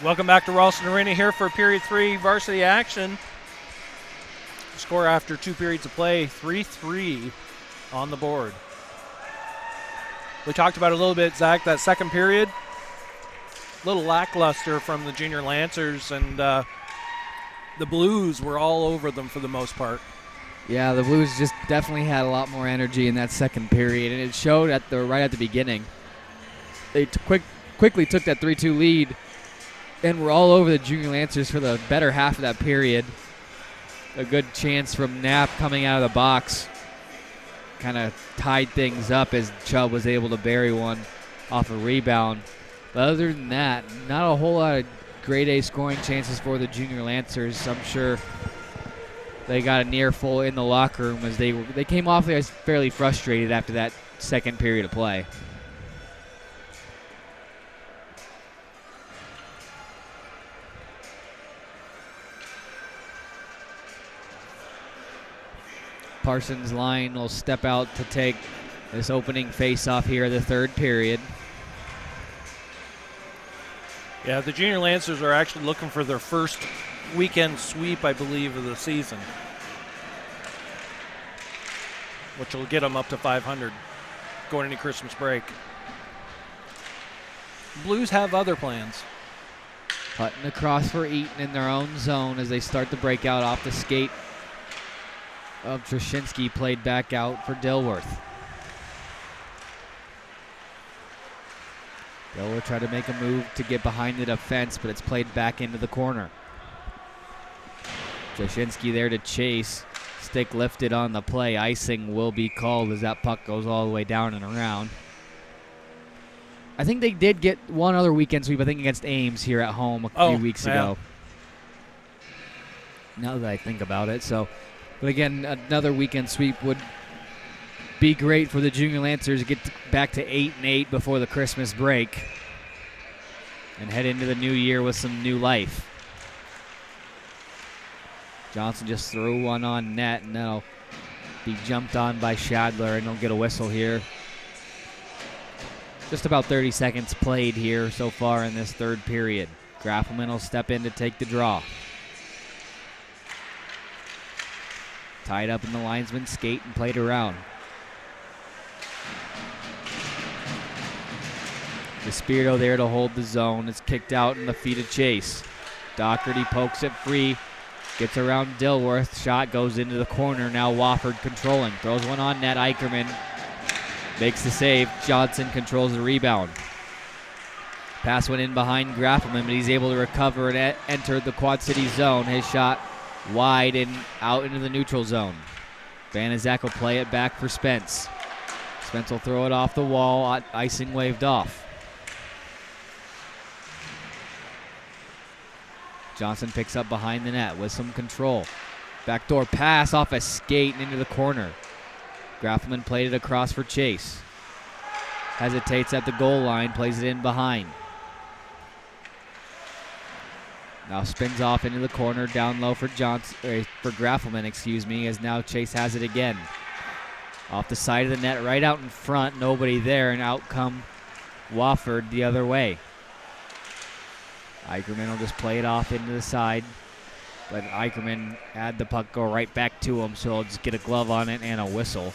Welcome back to Ralston Arena here for period 3 varsity action. Score after 2 periods of play, 3-3 on the board. We talked about it a little bit, Zach, that second period. A little lackluster from the junior Lancers, and the Blues were all over them for the most part. Yeah, the Blues just definitely had a lot more energy in that second period, and it showed right at the beginning. They quickly took that 3-2 lead and were all over the junior Lancers for the better half of that period. A good chance from Knapp coming out of the box kind of tied things up as Chubb was able to bury one off a rebound. But other than that, not a whole lot of grade A scoring chances for the junior Lancers. I'm sure they got a near full in the locker room as they came off there fairly frustrated after that second period of play. Parsons line will step out to take this opening face-off here of the third period. Yeah, the junior Lancers are actually looking for their first weekend sweep, I believe, of the season, which will get them up to 500 going into Christmas break. Blues have other plans. Putting across for Eaton in their own zone as they start the breakout off the skate of Trushinsky, played back out for Dilworth. Dilworth tried to make a move to get behind the defense, but it's played back into the corner. Trushinsky there to chase. Stick lifted on the play. Icing will be called as that puck goes all the way down and around. I think they did get one other weekend sweep, I think against Ames here at home a few weeks ago. Now that I think about it. But again, another weekend sweep would be great for the junior Lancers to get back to 8-8 before the Christmas break and head into the new year with some new life. Johnson just threw one on net, and that'll be jumped on by Shadler, and he'll get a whistle here. Just about 30 seconds played here so far in this third period. Graffelman will step in to take the draw. Tied up in the linesman's skate and played around. Despirito there to hold the zone. It's kicked out in the feet of Chase. Doherty pokes it free. Gets around Dilworth. Shot goes into the corner. Now Wofford controlling. Throws one on net. Eicherman makes the save. Johnson controls the rebound. Pass went in behind Graffelman, but he's able to recover and enter the Quad City zone. His shot wide and out into the neutral zone. Van Izak will play it back for Spence. Spence will throw it off the wall. Icing waved off. Johnson picks up behind the net with some control. Backdoor pass off a skate and into the corner. Graffelman played it across for Chase. Hesitates at the goal line, plays it in behind. Now spins off into the corner, down low for Graffelman, as now Chase has it again. Off the side of the net, right out in front, nobody there, and out come Wofford the other way. Eicherman will just play it off into the side, but Eicherman had the puck go right back to him, so he'll just get a glove on it and a whistle.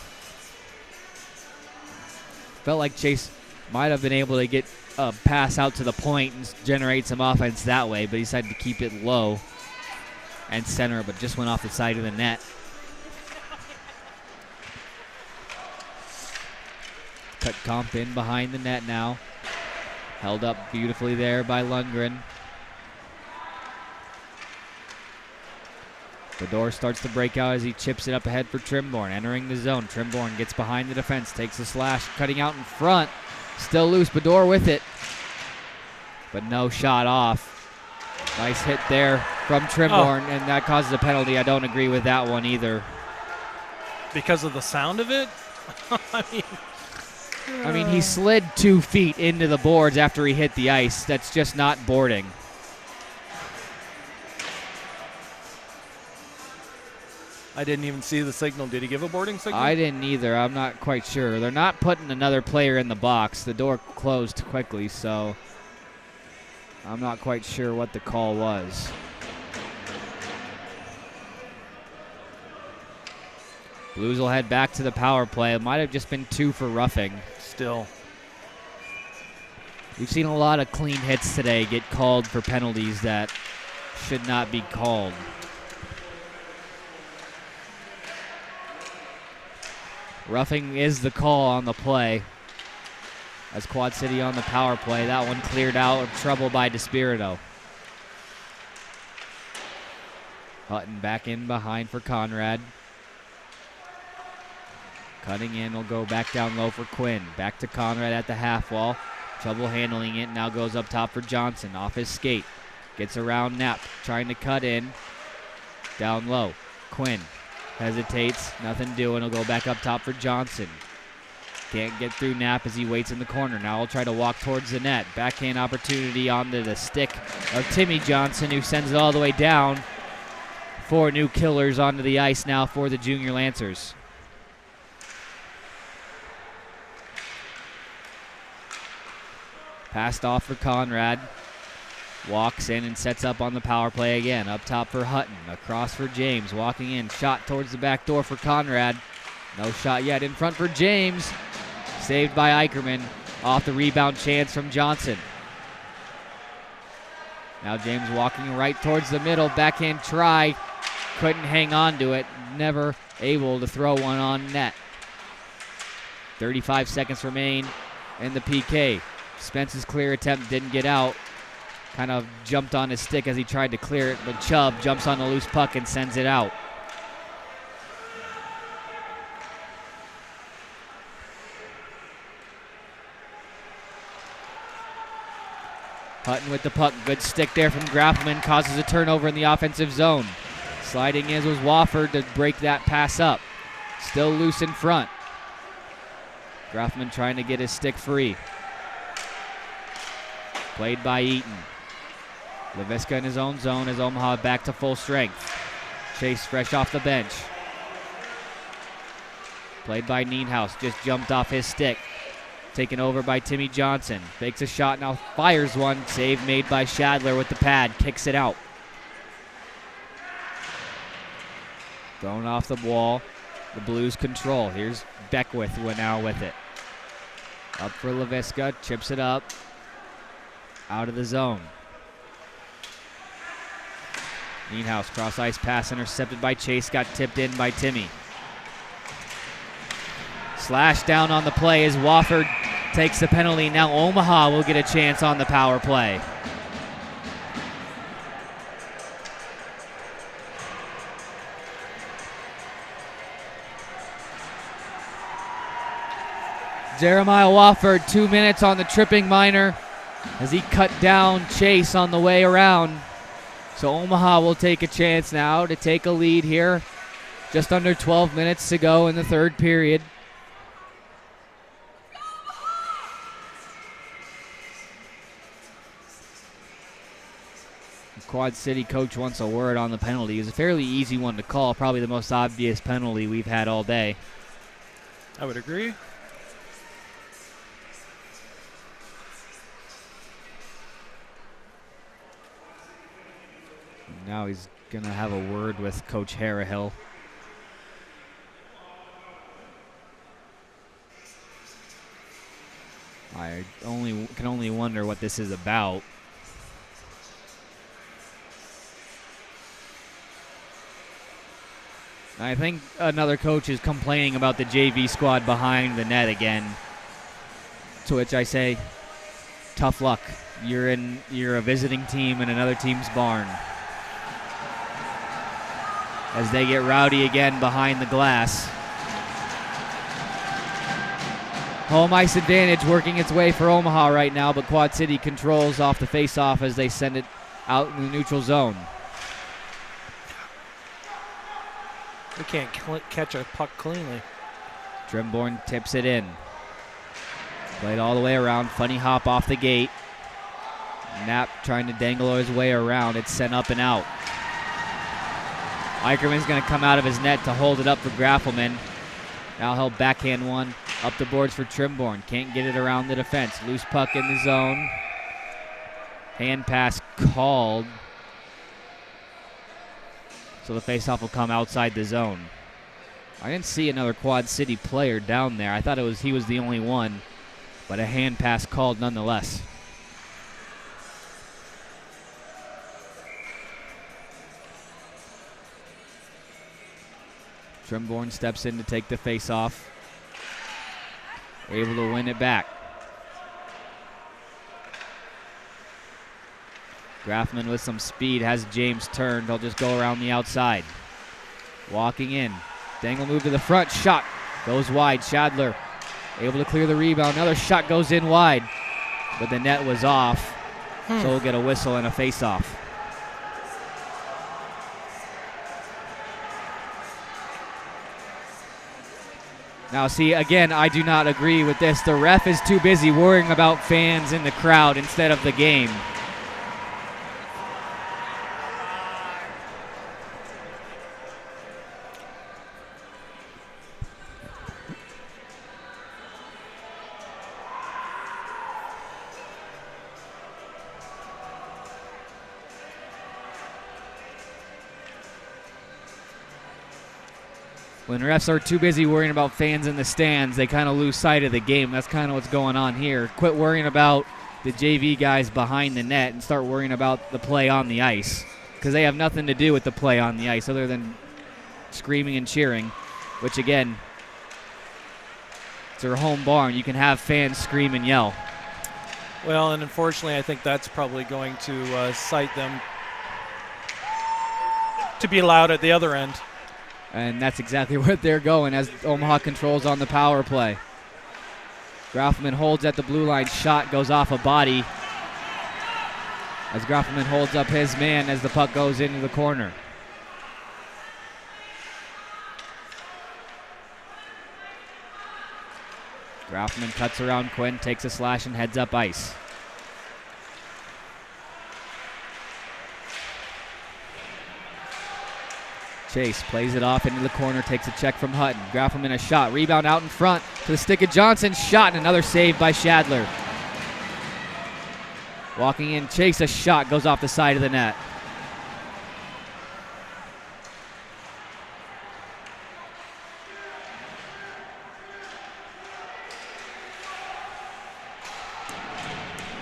Felt like Chase might have been able to get a pass out to the point and generate some offense that way, but he decided to keep it low and center, but just went off the side of the net. Cut Comp in behind the net now. Held up beautifully there by Lundgren. Bedore starts to break out as he chips it up ahead for Trimborn. Entering the zone. Trimborn gets behind the defense, takes a slash, cutting out in front. Still loose. Bedore with it, but no shot off. Nice hit there from Trimborn, and that causes a penalty. I don't agree with that one either. Because of the sound of it? I mean, he slid 2 feet into the boards after he hit the ice. That's just not boarding. I didn't even see the signal. Did he give a boarding signal? I didn't either. I'm not quite sure. They're not putting another player in the box. The door closed quickly, so I'm not quite sure what the call was. Blues will head back to the power play. It might have just been 2 for roughing. Still. We've seen a lot of clean hits today get called for penalties that should not be called. Roughing is the call on the play. As Quad City on the power play. That one cleared out of trouble by DeSpirito. Hutton back in behind for Conrad. Cutting in will go back down low for Quinn. Back to Conrad at the half wall. Trouble handling it. Now goes up top for Johnson. Off his skate. Gets around Knapp. Trying to cut in. Down low. Quinn hesitates. Nothing doing. He'll go back up top for Johnson. Can't get through Knapp as he waits in the corner. Now he'll try to walk towards the net. Backhand opportunity onto the stick of Timmy Johnson, who sends it all the way down. 4 new killers onto the ice now for the Junior Lancers. Passed off for Conrad. Walks in and sets up on the power play again. Up top for Hutton. Across for James. Walking in. Shot towards the back door for Conrad. No shot yet in front for James. Saved by Eicherman. Off the rebound chance from Johnson. Now James walking right towards the middle. Backhand try. Couldn't hang on to it. Never able to throw one on net. 35 seconds remain in the PK. Spence's clear attempt didn't get out. Kind of jumped on his stick as he tried to clear it, but Chubb jumps on the loose puck and sends it out. Hutton with the puck. Good stick there from Graffelman. Causes a turnover in the offensive zone. Sliding in was Wofford to break that pass up. Still loose in front. Graffelman trying to get his stick free. Played by Eaton. LaVisca in his own zone as Omaha back to full strength. Chase fresh off the bench. Played by Nienhuis. Just jumped off his stick. Taken over by Timmy Johnson. Fakes a shot, now fires one. Save made by Shadler with the pad. Kicks it out. Thrown off the wall. The Blues control. Here's Beckwith now with it. Up for LaVisca. Chips it up. Out of the zone. Nienhuis, cross ice pass intercepted by Chase. Got tipped in by Timmy. Slash down on the play as Wofford takes the penalty. Now Omaha will get a chance on the power play. Jeremiah Wofford, 2 minutes on the tripping minor as he cut down Chase on the way around. So Omaha will take a chance now to take a lead here. Just under 12 minutes to go in the third period. The Quad City coach wants a word on the penalty. It was a fairly easy one to call, probably the most obvious penalty we've had all day. I would agree. Now he's going to have a word with Coach Harahill. I can only wonder what this is about. I think another coach is complaining about the JV squad behind the net again. To which I say, tough luck. You're a visiting team in another team's barn. As they get rowdy again behind the glass. Home ice advantage working its way for Omaha right now, but Quad City controls off the face-off as they send it out in the neutral zone. We can't catch a puck cleanly. Trimborn tips it in. Played all the way around. Funny hop off the gate. Knapp trying to dangle his way around. It's sent up and out. Eicherman's going to come out of his net to hold it up for Graffelman. Now he'll backhand one up the boards for Trimborn. Can't get it around the defense. Loose puck in the zone. Hand pass called. So the faceoff will come outside the zone. I didn't see another Quad City player down there. I thought he was the only one, but a hand pass called nonetheless. Trimborn steps in to take the faceoff. Able to win it back. Grafman with some speed has James turned. He'll just go around the outside. Walking in. Dangle move to the front. Shot goes wide. Shadler able to clear the rebound. Another shot goes in wide, but the net was off. So we'll get a whistle and a faceoff. Now, see, again, I do not agree with this. The ref is too busy worrying about fans in the crowd instead of the game. When refs are too busy worrying about fans in the stands, they kind of lose sight of the game. That's kind of what's going on here. Quit worrying about the JV guys behind the net and start worrying about the play on the ice, because they have nothing to do with the play on the ice other than screaming and cheering, which, again, it's their home barn. You can have fans scream and yell. Well, and unfortunately, I think that's probably going to cite them to be loud at the other end. And that's exactly where they're going as Omaha controls on the power play. Grafman holds at the blue line. Shot goes off a body as Grafman holds up his man as the puck goes into the corner. Grafman cuts around Quinn, takes a slash, and heads up ice. Chase plays it off into the corner, takes a check from Hutton. Grafman a shot, rebound out in front to the stick of Johnson. Shot and another save by Shadler. Walking in, Chase a shot, goes off the side of the net.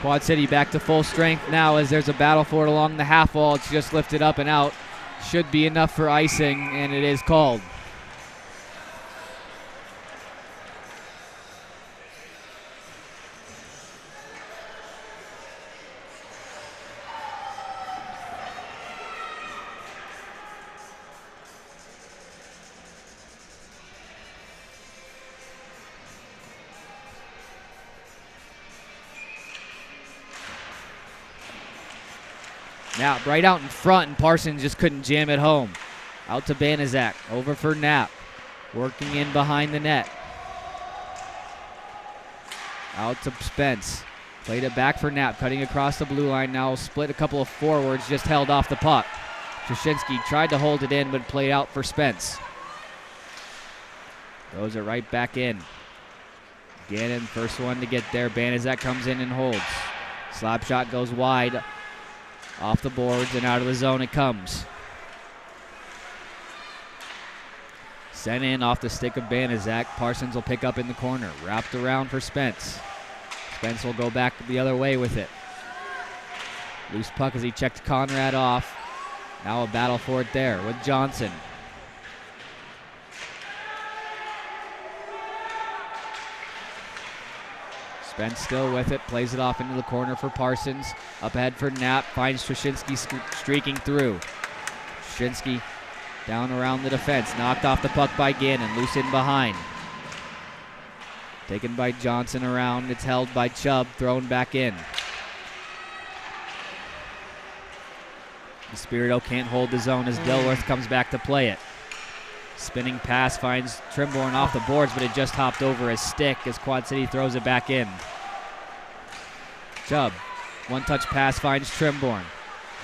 Quad City back to full strength now as there's a battle for it along the half wall. It's just lifted up and out. Should be enough for icing, and it is called. Now, right out in front, and Parsons just couldn't jam it home. Out to Banaszak, over for Knapp. Working in behind the net. Out to Spence. Played it back for Knapp, cutting across the blue line. Now split a couple of forwards, just held off the puck. Trushinsky tried to hold it in, but played out for Spence. Throws it right back in. Gannon, first one to get there. Banaszak comes in and holds. Slap shot goes wide. Off the boards and out of the zone it comes. Sent in off the stick of Banaszak. Parsons will pick up in the corner. Wrapped around for Spence. Spence will go back the other way with it. Loose puck as he checked Conrad off. Now a battle for it there with Johnson. Spence still with it, plays it off into the corner for Parsons. Up ahead for Knapp, finds Trushinsky streaking through. Trushinsky down around the defense, knocked off the puck by Gannon, loose in behind. Taken by Johnson around, it's held by Chubb, thrown back in. Espirito can't hold the zone as Dilworth comes back to play it. Spinning pass finds Trimborn off the boards, but it just hopped over his stick as Quad City throws it back in. Chubb, one-touch pass finds Trimborn.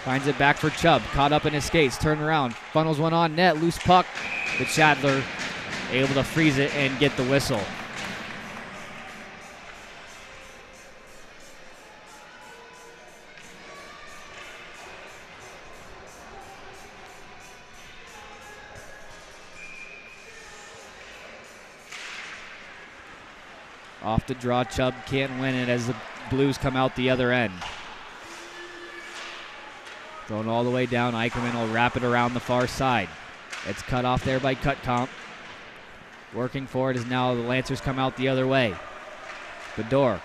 Finds it back for Chubb, caught up in his skates, turn around, funnels one on net, loose puck, but Shadler able to freeze it and get the whistle. Off the draw, Chubb can't win it as the Blues come out the other end. Thrown all the way down, Eicherman will wrap it around the far side. It's cut off there by Cutcomp. Working for it as now the Lancers come out the other way. Bedore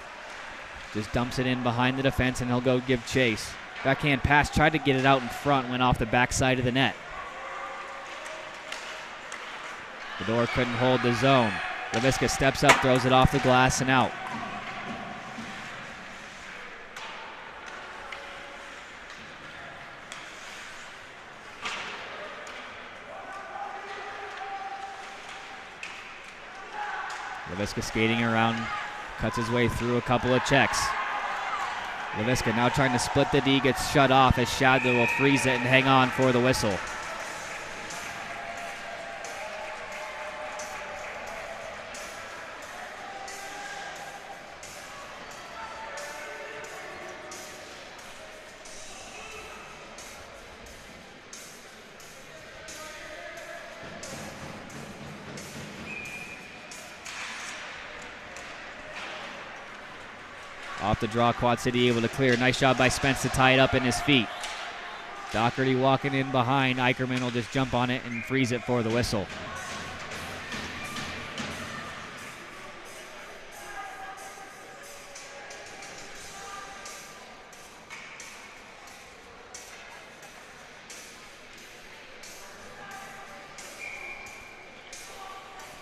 just dumps it in behind the defense, and he'll go give chase. Backhand pass, tried to get it out in front, went off the backside of the net. Bedore couldn't hold the zone. Laviska steps up, throws it off the glass and out. Laviska skating around, cuts his way through a couple of checks. Laviska now trying to split the D, gets shut off as Shadler will freeze it and hang on for the whistle. Off the draw, Quad City able to clear. Nice job by Spence to tie it up in his feet. Doherty walking in behind. Eicherman will just jump on it and freeze it for the whistle.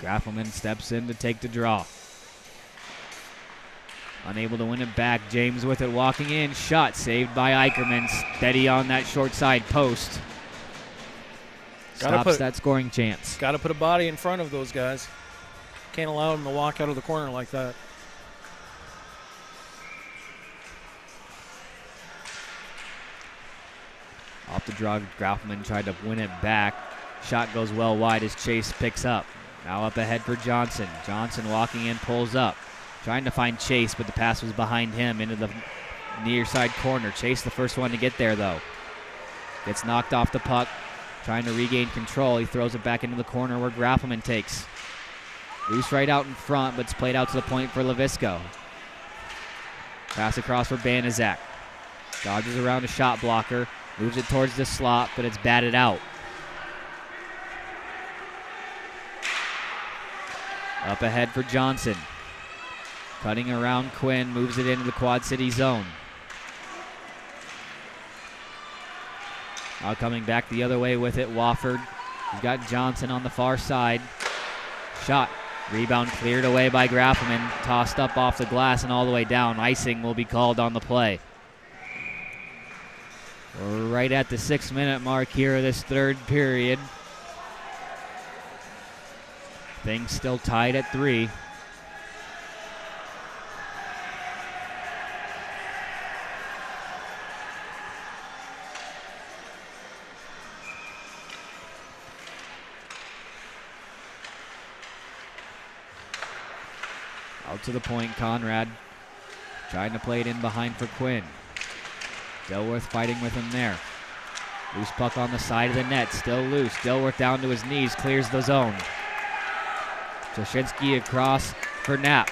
Graffelman steps in to take the draw. Unable to win it back. James with it walking in. Shot saved by Eicherman. Steady on that short side post. Stops that scoring chance. Got to put a body in front of those guys. Can't allow them to walk out of the corner like that. Off the draw, Graffelman tried to win it back. Shot goes well wide as Chase picks up. Now up ahead for Johnson. Johnson walking in, pulls up. Trying to find Chase, but the pass was behind him into the near side corner. Chase the first one to get there, though. Gets knocked off the puck, trying to regain control. He throws it back into the corner where Graffelman takes. Loose right out in front, but it's played out to the point for Lavisco. Pass across for Banaszak. Dodges around a shot blocker, moves it towards the slot, but it's batted out. Up ahead for Johnson. Cutting around Quinn, moves it into the Quad City zone. Now coming back the other way with it, Wofford. He's got Johnson on the far side. Shot. Rebound cleared away by Graffelman. Tossed up off the glass and all the way down. Icing will be called on the play. We're right at the 6-minute mark here of this third period. Things still tied at 3. Out to the point, Conrad trying to play it in behind for Quinn. Dilworth fighting with him there. Loose puck on the side of the net, still loose. Dilworth down to his knees, clears the zone. Toshinsky across for Knapp.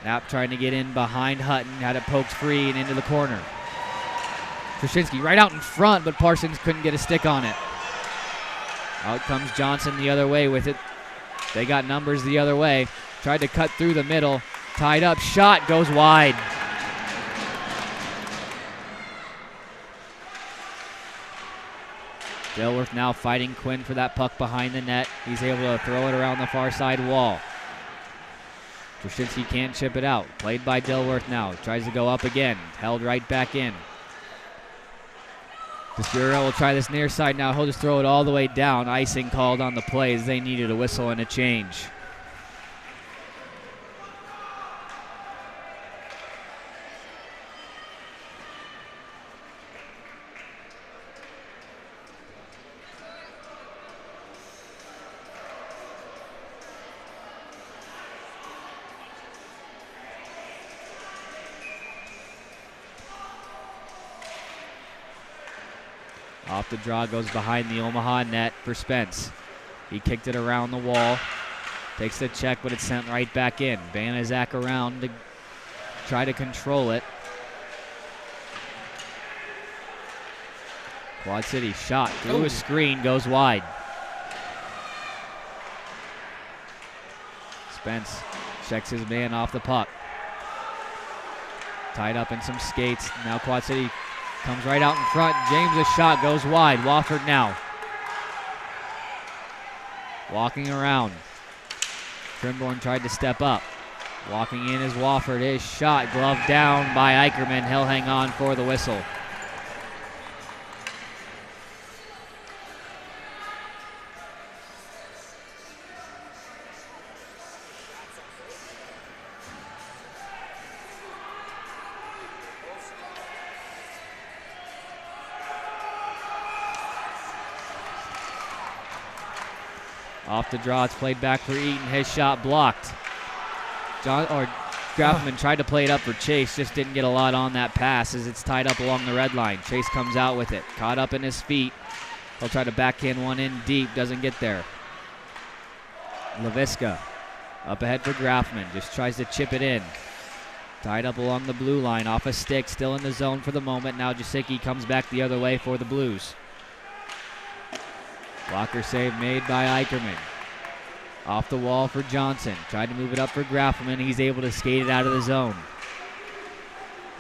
Knapp trying to get in behind Hutton, had it poked free and into the corner. Toshinsky right out in front, but Parsons couldn't get a stick on it. Out comes Johnson the other way with it. They got numbers the other way. Tried to cut through the middle. Tied up. Shot goes wide. Dilworth now fighting Quinn for that puck behind the net. He's able to throw it around the far side wall. Trushinsky can't chip it out. Played by Dilworth now. Tries to go up again. Held right back in. Descuro will try this near side now. He'll just throw it all the way down. Icing called on the play as they needed a whistle and a change. Off the draw, goes behind the Omaha net for Spence. He kicked it around the wall. Takes the check, but it's sent right back in. Banaszak around to try to control it. Quad City shot through a screen, goes wide. Spence checks his man off the puck. Tied up in some skates. Now Quad City comes right out in front. James' shot goes wide. Wofford now. Walking around. Trimborn tried to step up. Walking in is Wofford. His shot gloved down by Eicherman. He'll hang on for the whistle. Off the draw, it's played back for Eaton. His shot blocked. Grafman tried to play it up for Chase, just didn't get a lot on that pass as it's tied up along the red line. Chase comes out with it, caught up in his feet. He'll try to backhand one in deep, doesn't get there. Laviska up ahead for Grafman, just tries to chip it in. Tied up along the blue line, off a stick, still in the zone for the moment. Now Jasicki comes back the other way for the Blues. Blocker save made by Eicherman. Off the wall for Johnson. Tried to move it up for Grafman. He's able to skate it out of the zone.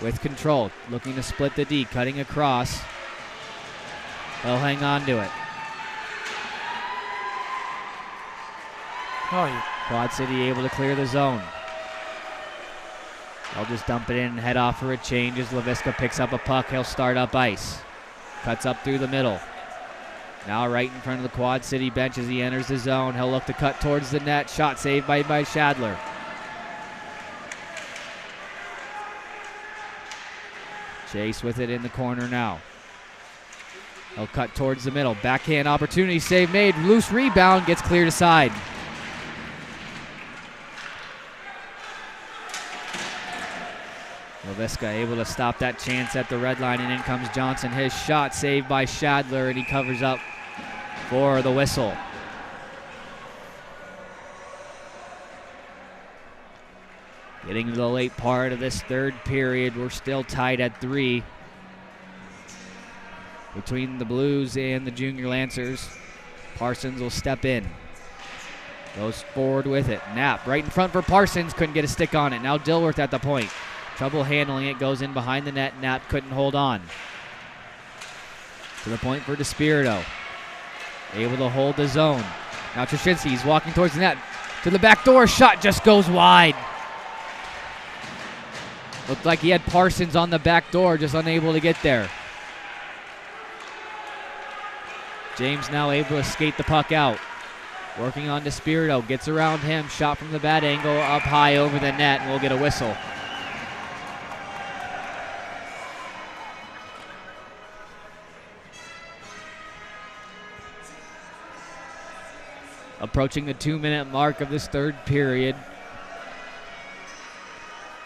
With control. Looking to split the D. Cutting across. He'll hang on to it. Quad City able to clear the zone. They'll just dump it in and head off for a change as Laviska picks up a puck. He'll start up ice. Cuts up through the middle. Now right in front of the Quad City bench as he enters the zone. He'll look to cut towards the net. Shot saved by Shadler. Chase with it in the corner now. He'll cut towards the middle. Backhand opportunity, save made. Loose rebound, gets cleared aside. Laviska able to stop that chance at the red line, and in comes Johnson. His shot saved by Shadler, and he covers up for the whistle. Getting to the late part of this third period, we're still tied at 3 between the Blues and the Junior Lancers. Parsons will step in. Goes forward with it. Knapp right in front for Parsons. Couldn't get a stick on it. Now Dilworth at the point. Trouble handling it. Goes in behind the net. Knapp couldn't hold on. To the point for DeSpirito. Able to hold the zone. Now Trushinsky, he's walking towards the net. To the back door. Shot just goes wide. Looked like he had Parsons on the back door, just unable to get there. James now able to skate the puck out. Working on DeSpirito. Gets around him. Shot from the bad angle. Up high over the net, and we'll get a whistle. Approaching the 2-minute mark of this third period.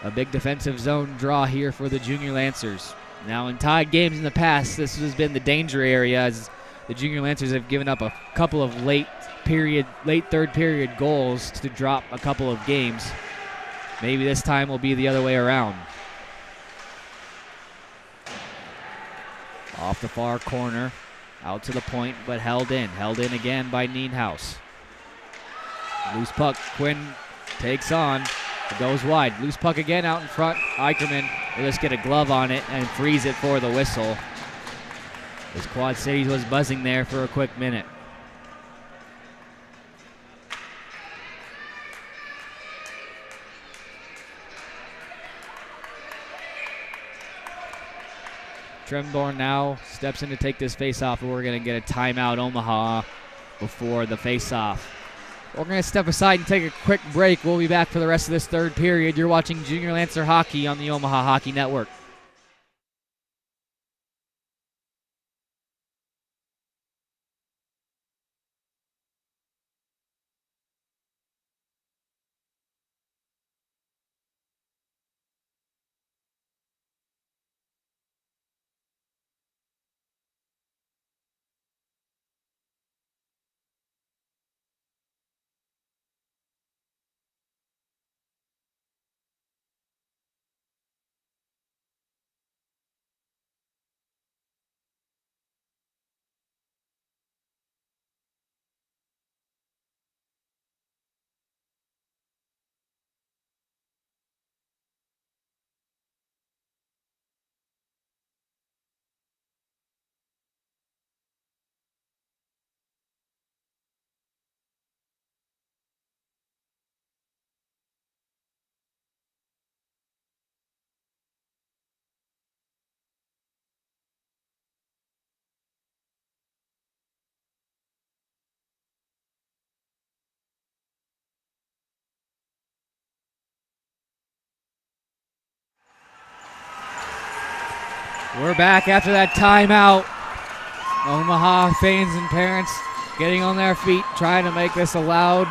A big defensive zone draw here for the Junior Lancers. Now in tied games in the past, this has been the danger area as the Junior Lancers have given up a couple of late third period goals to drop a couple of games. Maybe this time will be the other way around. Off the far corner, out to the point, but held in. Held in again by Nienhaus. Loose puck, Quinn takes on. It goes wide. Loose puck again out in front. Eicherman will just get a glove on it and freeze it for the whistle. As Quad City was buzzing there for a quick minute. Trimborn now steps in to take this face-off, and we're going to get a timeout Omaha before the face-off. We're going to step aside and take a quick break. We'll be back for the rest of this third period. You're watching Junior Lancer Hockey on the Omaha Hockey Network. We're back after that timeout. Omaha fans and parents getting on their feet, trying to make this a loud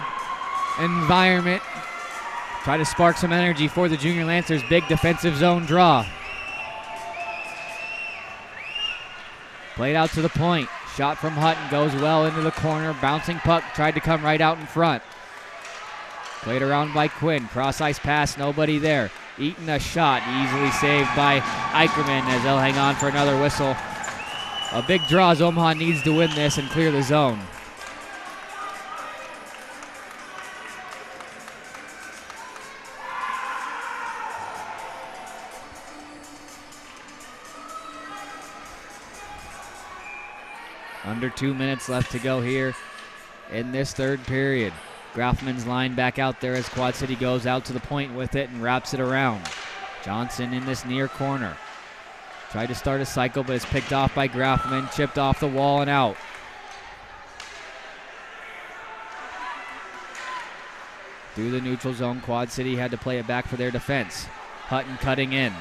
environment. Try to spark some energy for the Junior Lancers' big defensive zone draw. Played out to the point. Shot from Hutton goes well into the corner. Bouncing puck tried to come right out in front. Played around by Quinn. Cross ice pass, nobody there. Eaton a shot, easily saved by Eicherman as they'll hang on for another whistle. A big draw as Omaha needs to win this and clear the zone. Under 2 minutes left to go here in this third period. Grafman's line back out there as Quad City goes out to the point with it and wraps it around. Johnson in this near corner. Tried to start a cycle, but it's picked off by Grafman, chipped off the wall and out. Through the neutral zone, Quad City had to play it back for their defense. Hutton cutting in.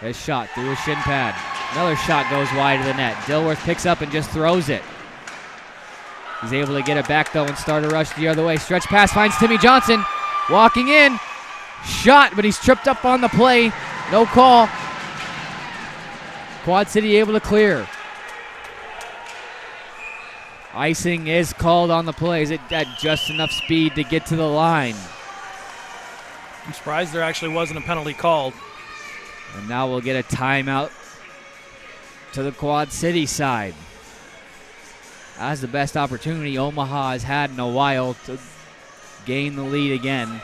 His shot through his shin pad. Another shot goes wide of the net. Dilworth picks up and just throws it. He's able to get it back, though, and start a rush the other way. Stretch pass finds Timmy Johnson. Walking in. Shot, but he's tripped up on the play. No call. Quad City able to clear. Icing is called on the play. Is it at just enough speed to get to the line? I'm surprised there actually wasn't a penalty called. And now we'll get a timeout to the Quad City side. That's the best opportunity Omaha has had in a while to gain the lead again.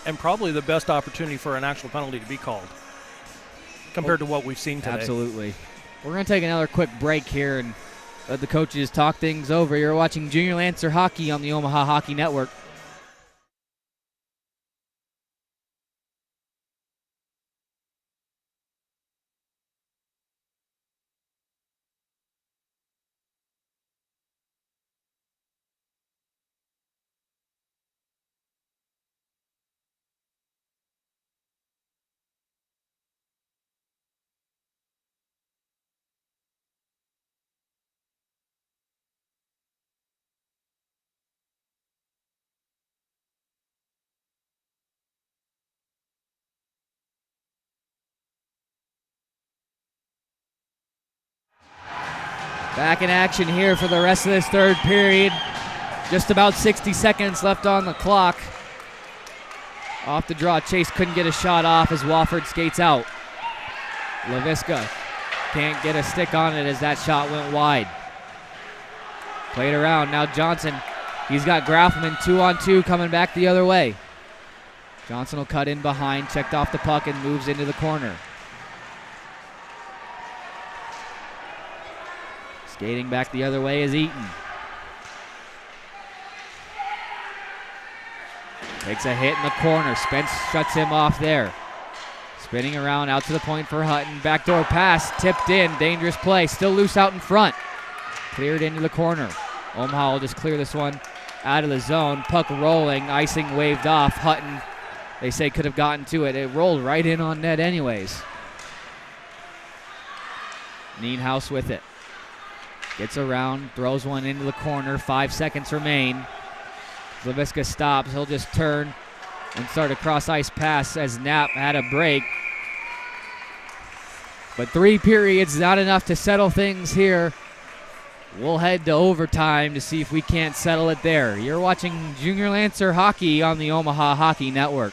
And probably the best opportunity for an actual penalty to be called compared to what we've seen today. Absolutely. We're going to take another quick break here and let the coaches talk things over. You're watching Junior Lancer Hockey on the Omaha Hockey Network. Back in action here for the rest of this third period. Just about 60 seconds left on the clock. Off the draw, Chase couldn't get a shot off as Wofford skates out. Laviska can't get a stick on it as that shot went wide. Played around, now Johnson. He's got Grafman 2-on-2 coming back the other way. Johnson will cut in behind, checked off the puck and moves into the corner. Skating back the other way is Eaton. Takes a hit in the corner. Spence shuts him off there. Spinning around out to the point for Hutton. Backdoor pass, tipped in. Dangerous play. Still loose out in front. Cleared into the corner. Omaha will just clear this one out of the zone. Puck rolling. Icing waved off. Hutton, they say, could have gotten to it. It rolled right in on net anyways. Nienhaus with it. Gets around, throws one into the corner. 5 seconds remain. Laviska stops. He'll just turn and start a cross-ice pass as Knapp had a break. But 3 periods, not enough to settle things here. We'll head to overtime to see if we can't settle it there. You're watching Junior Lancer Hockey on the Omaha Hockey Network.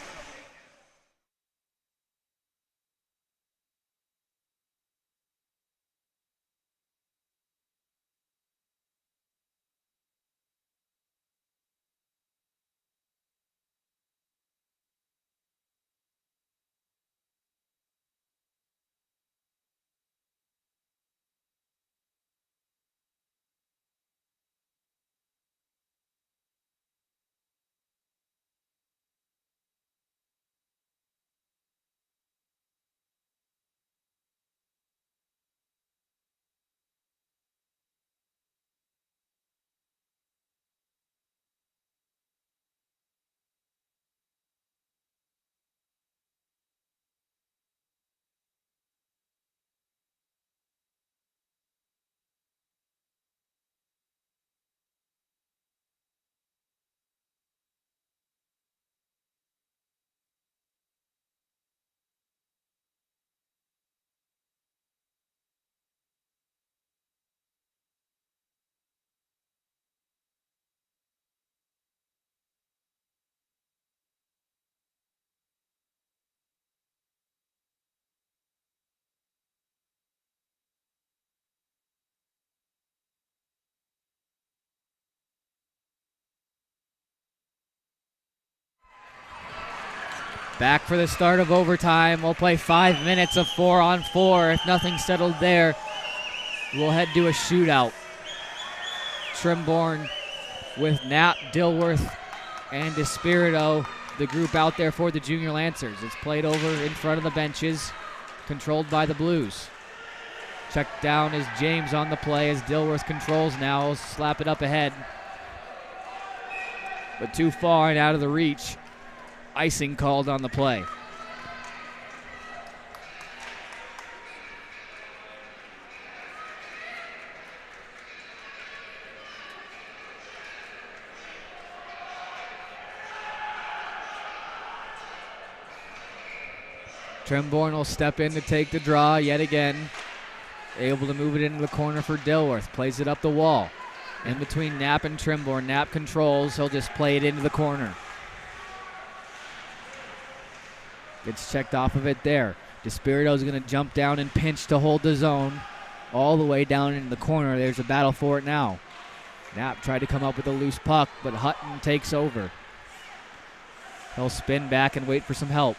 Back for the start of overtime. We'll play 5 minutes of 4-on-4. If nothing settled there, we'll head to a shootout. Trimborn with Knapp, Dilworth, and Despirito, the group out there for the Junior Lancers. It's played over in front of the benches, controlled by the Blues. Checked down is James on the play as Dilworth controls now. He'll slap it up ahead. But too far and out of the reach. Icing called on the play. Trimborn will step in to take the draw yet again. Able to move it into the corner for Dilworth. Plays it up the wall. In between Knapp and Trimborn. Knapp controls. He'll just play it into the corner. Gets checked off of it there. Despirito's going to jump down and pinch to hold the zone. All the way down into the corner. There's a battle for it now. Knapp tried to come up with a loose puck, but Hutton takes over. He'll spin back and wait for some help.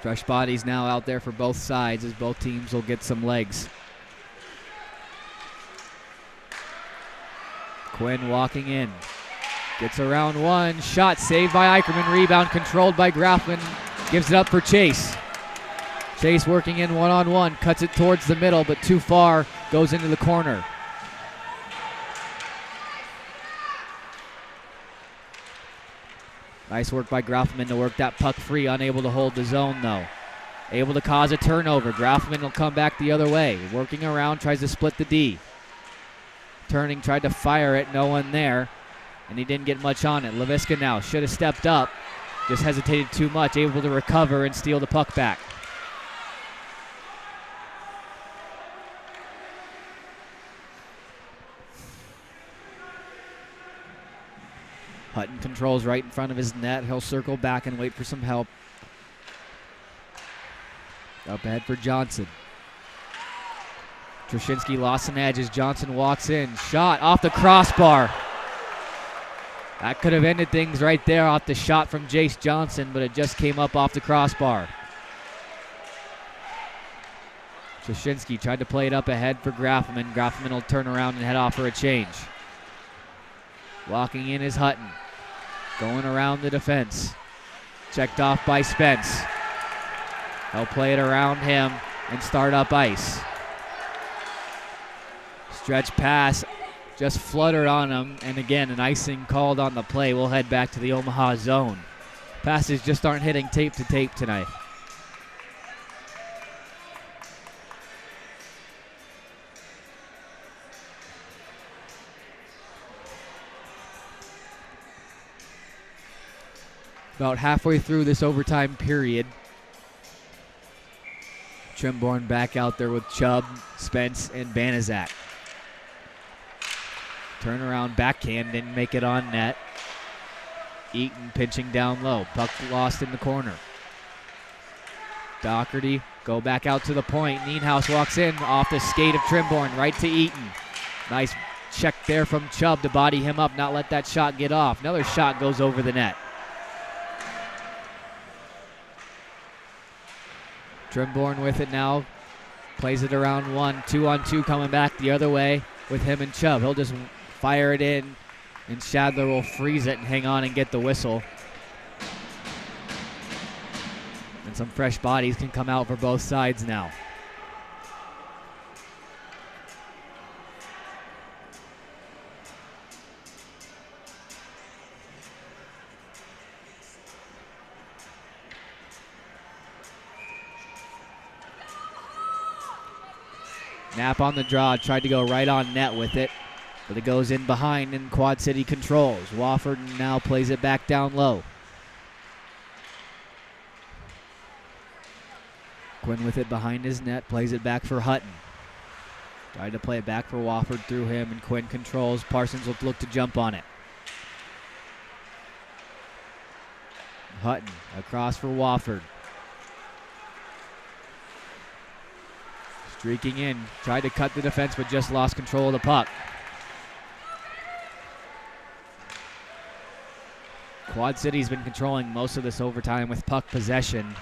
Fresh bodies now out there for both sides as both teams will get some legs. Quinn walking in. Gets around one. Shot saved by Eicherman. Rebound controlled by Grafman. Gives it up for Chase. Chase working in one-on-one. Cuts it towards the middle, but too far. Goes into the corner. Nice work by Grafman to work that puck free. Unable to hold the zone, though. Able to cause a turnover. Grafman will come back the other way. Working around, tries to split the D. Turning, tried to fire it. No one there. And he didn't get much on it. Laviska now should have stepped up. Just hesitated too much. Able to recover and steal the puck back. Hutton controls right in front of his net. He'll circle back and wait for some help. Up ahead for Johnson. Trushinsky lost an edge as Johnson walks in. Shot off the crossbar. That could have ended things right there off the shot from Jace Johnson, but it just came up off the crossbar. Trushinsky tried to play it up ahead for Grafman. Grafman will turn around and head off for a change. Walking in is Hutton. Going around the defense. Checked off by Spence. They'll play it around him and start up ice. Stretch pass just fluttered on him, and again an icing called on the play. We'll head back to the Omaha zone. Passes just aren't hitting tape to tape tonight. About halfway through this overtime period. Trimborn back out there with Chubb, Spence, and Banaszak. Turnaround backhand, didn't make it on net. Eaton pinching down low. Puck lost in the corner. Doherty go back out to the point. Nienhuis walks in off the skate of Trimborn right to Eaton. Nice check there from Chubb to body him up, not let that shot get off. Another shot goes over the net. Trimborn with it now. Plays it around one. 2-on-2 coming back the other way with him and Chubb. He'll just fire it in, and Shadler will freeze it and hang on and get the whistle. And some fresh bodies can come out for both sides now. Knapp on the draw, tried to go right on net with it, but it goes in behind and Quad City controls. Wofford now plays it back down low. Quinn with it behind his net, plays it back for Hutton. Tried to play it back for Wofford through him, and Quinn controls. Parsons will look to jump on it. Hutton across for Wofford. Streaking in, tried to cut the defense, but just lost control of the puck. Quad City's been controlling most of this overtime with puck possession,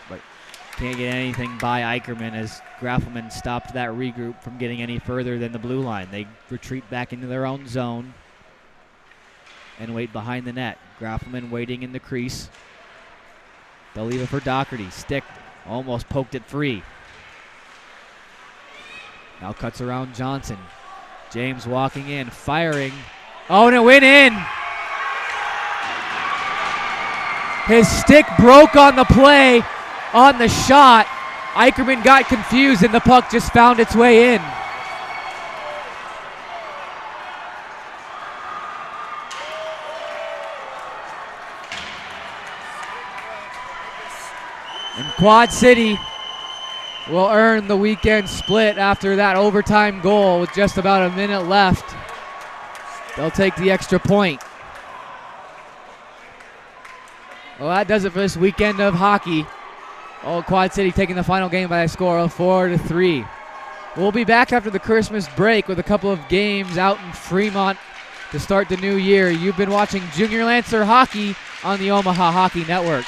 but can't get anything by Eicherman as Graffelman stopped that regroup from getting any further than the blue line. They retreat back into their own zone and wait behind the net. Graffelman waiting in the crease. They'll leave it for Doherty. Stick almost poked it free. Now cuts around Johnson. James walking in, firing. Oh, and it went in. His stick broke on the play, on the shot. Eicherman got confused and the puck just found its way in. And Quad City will earn the weekend split after that overtime goal with just about a minute left. They'll take the extra point. Well, that does it for this weekend of hockey. Old Quad City taking the final game by a score of 4-3. We'll be back after the Christmas break with a couple of games out in Fremont to start the new year. You've been watching Junior Lancer Hockey on the Omaha Hockey Network.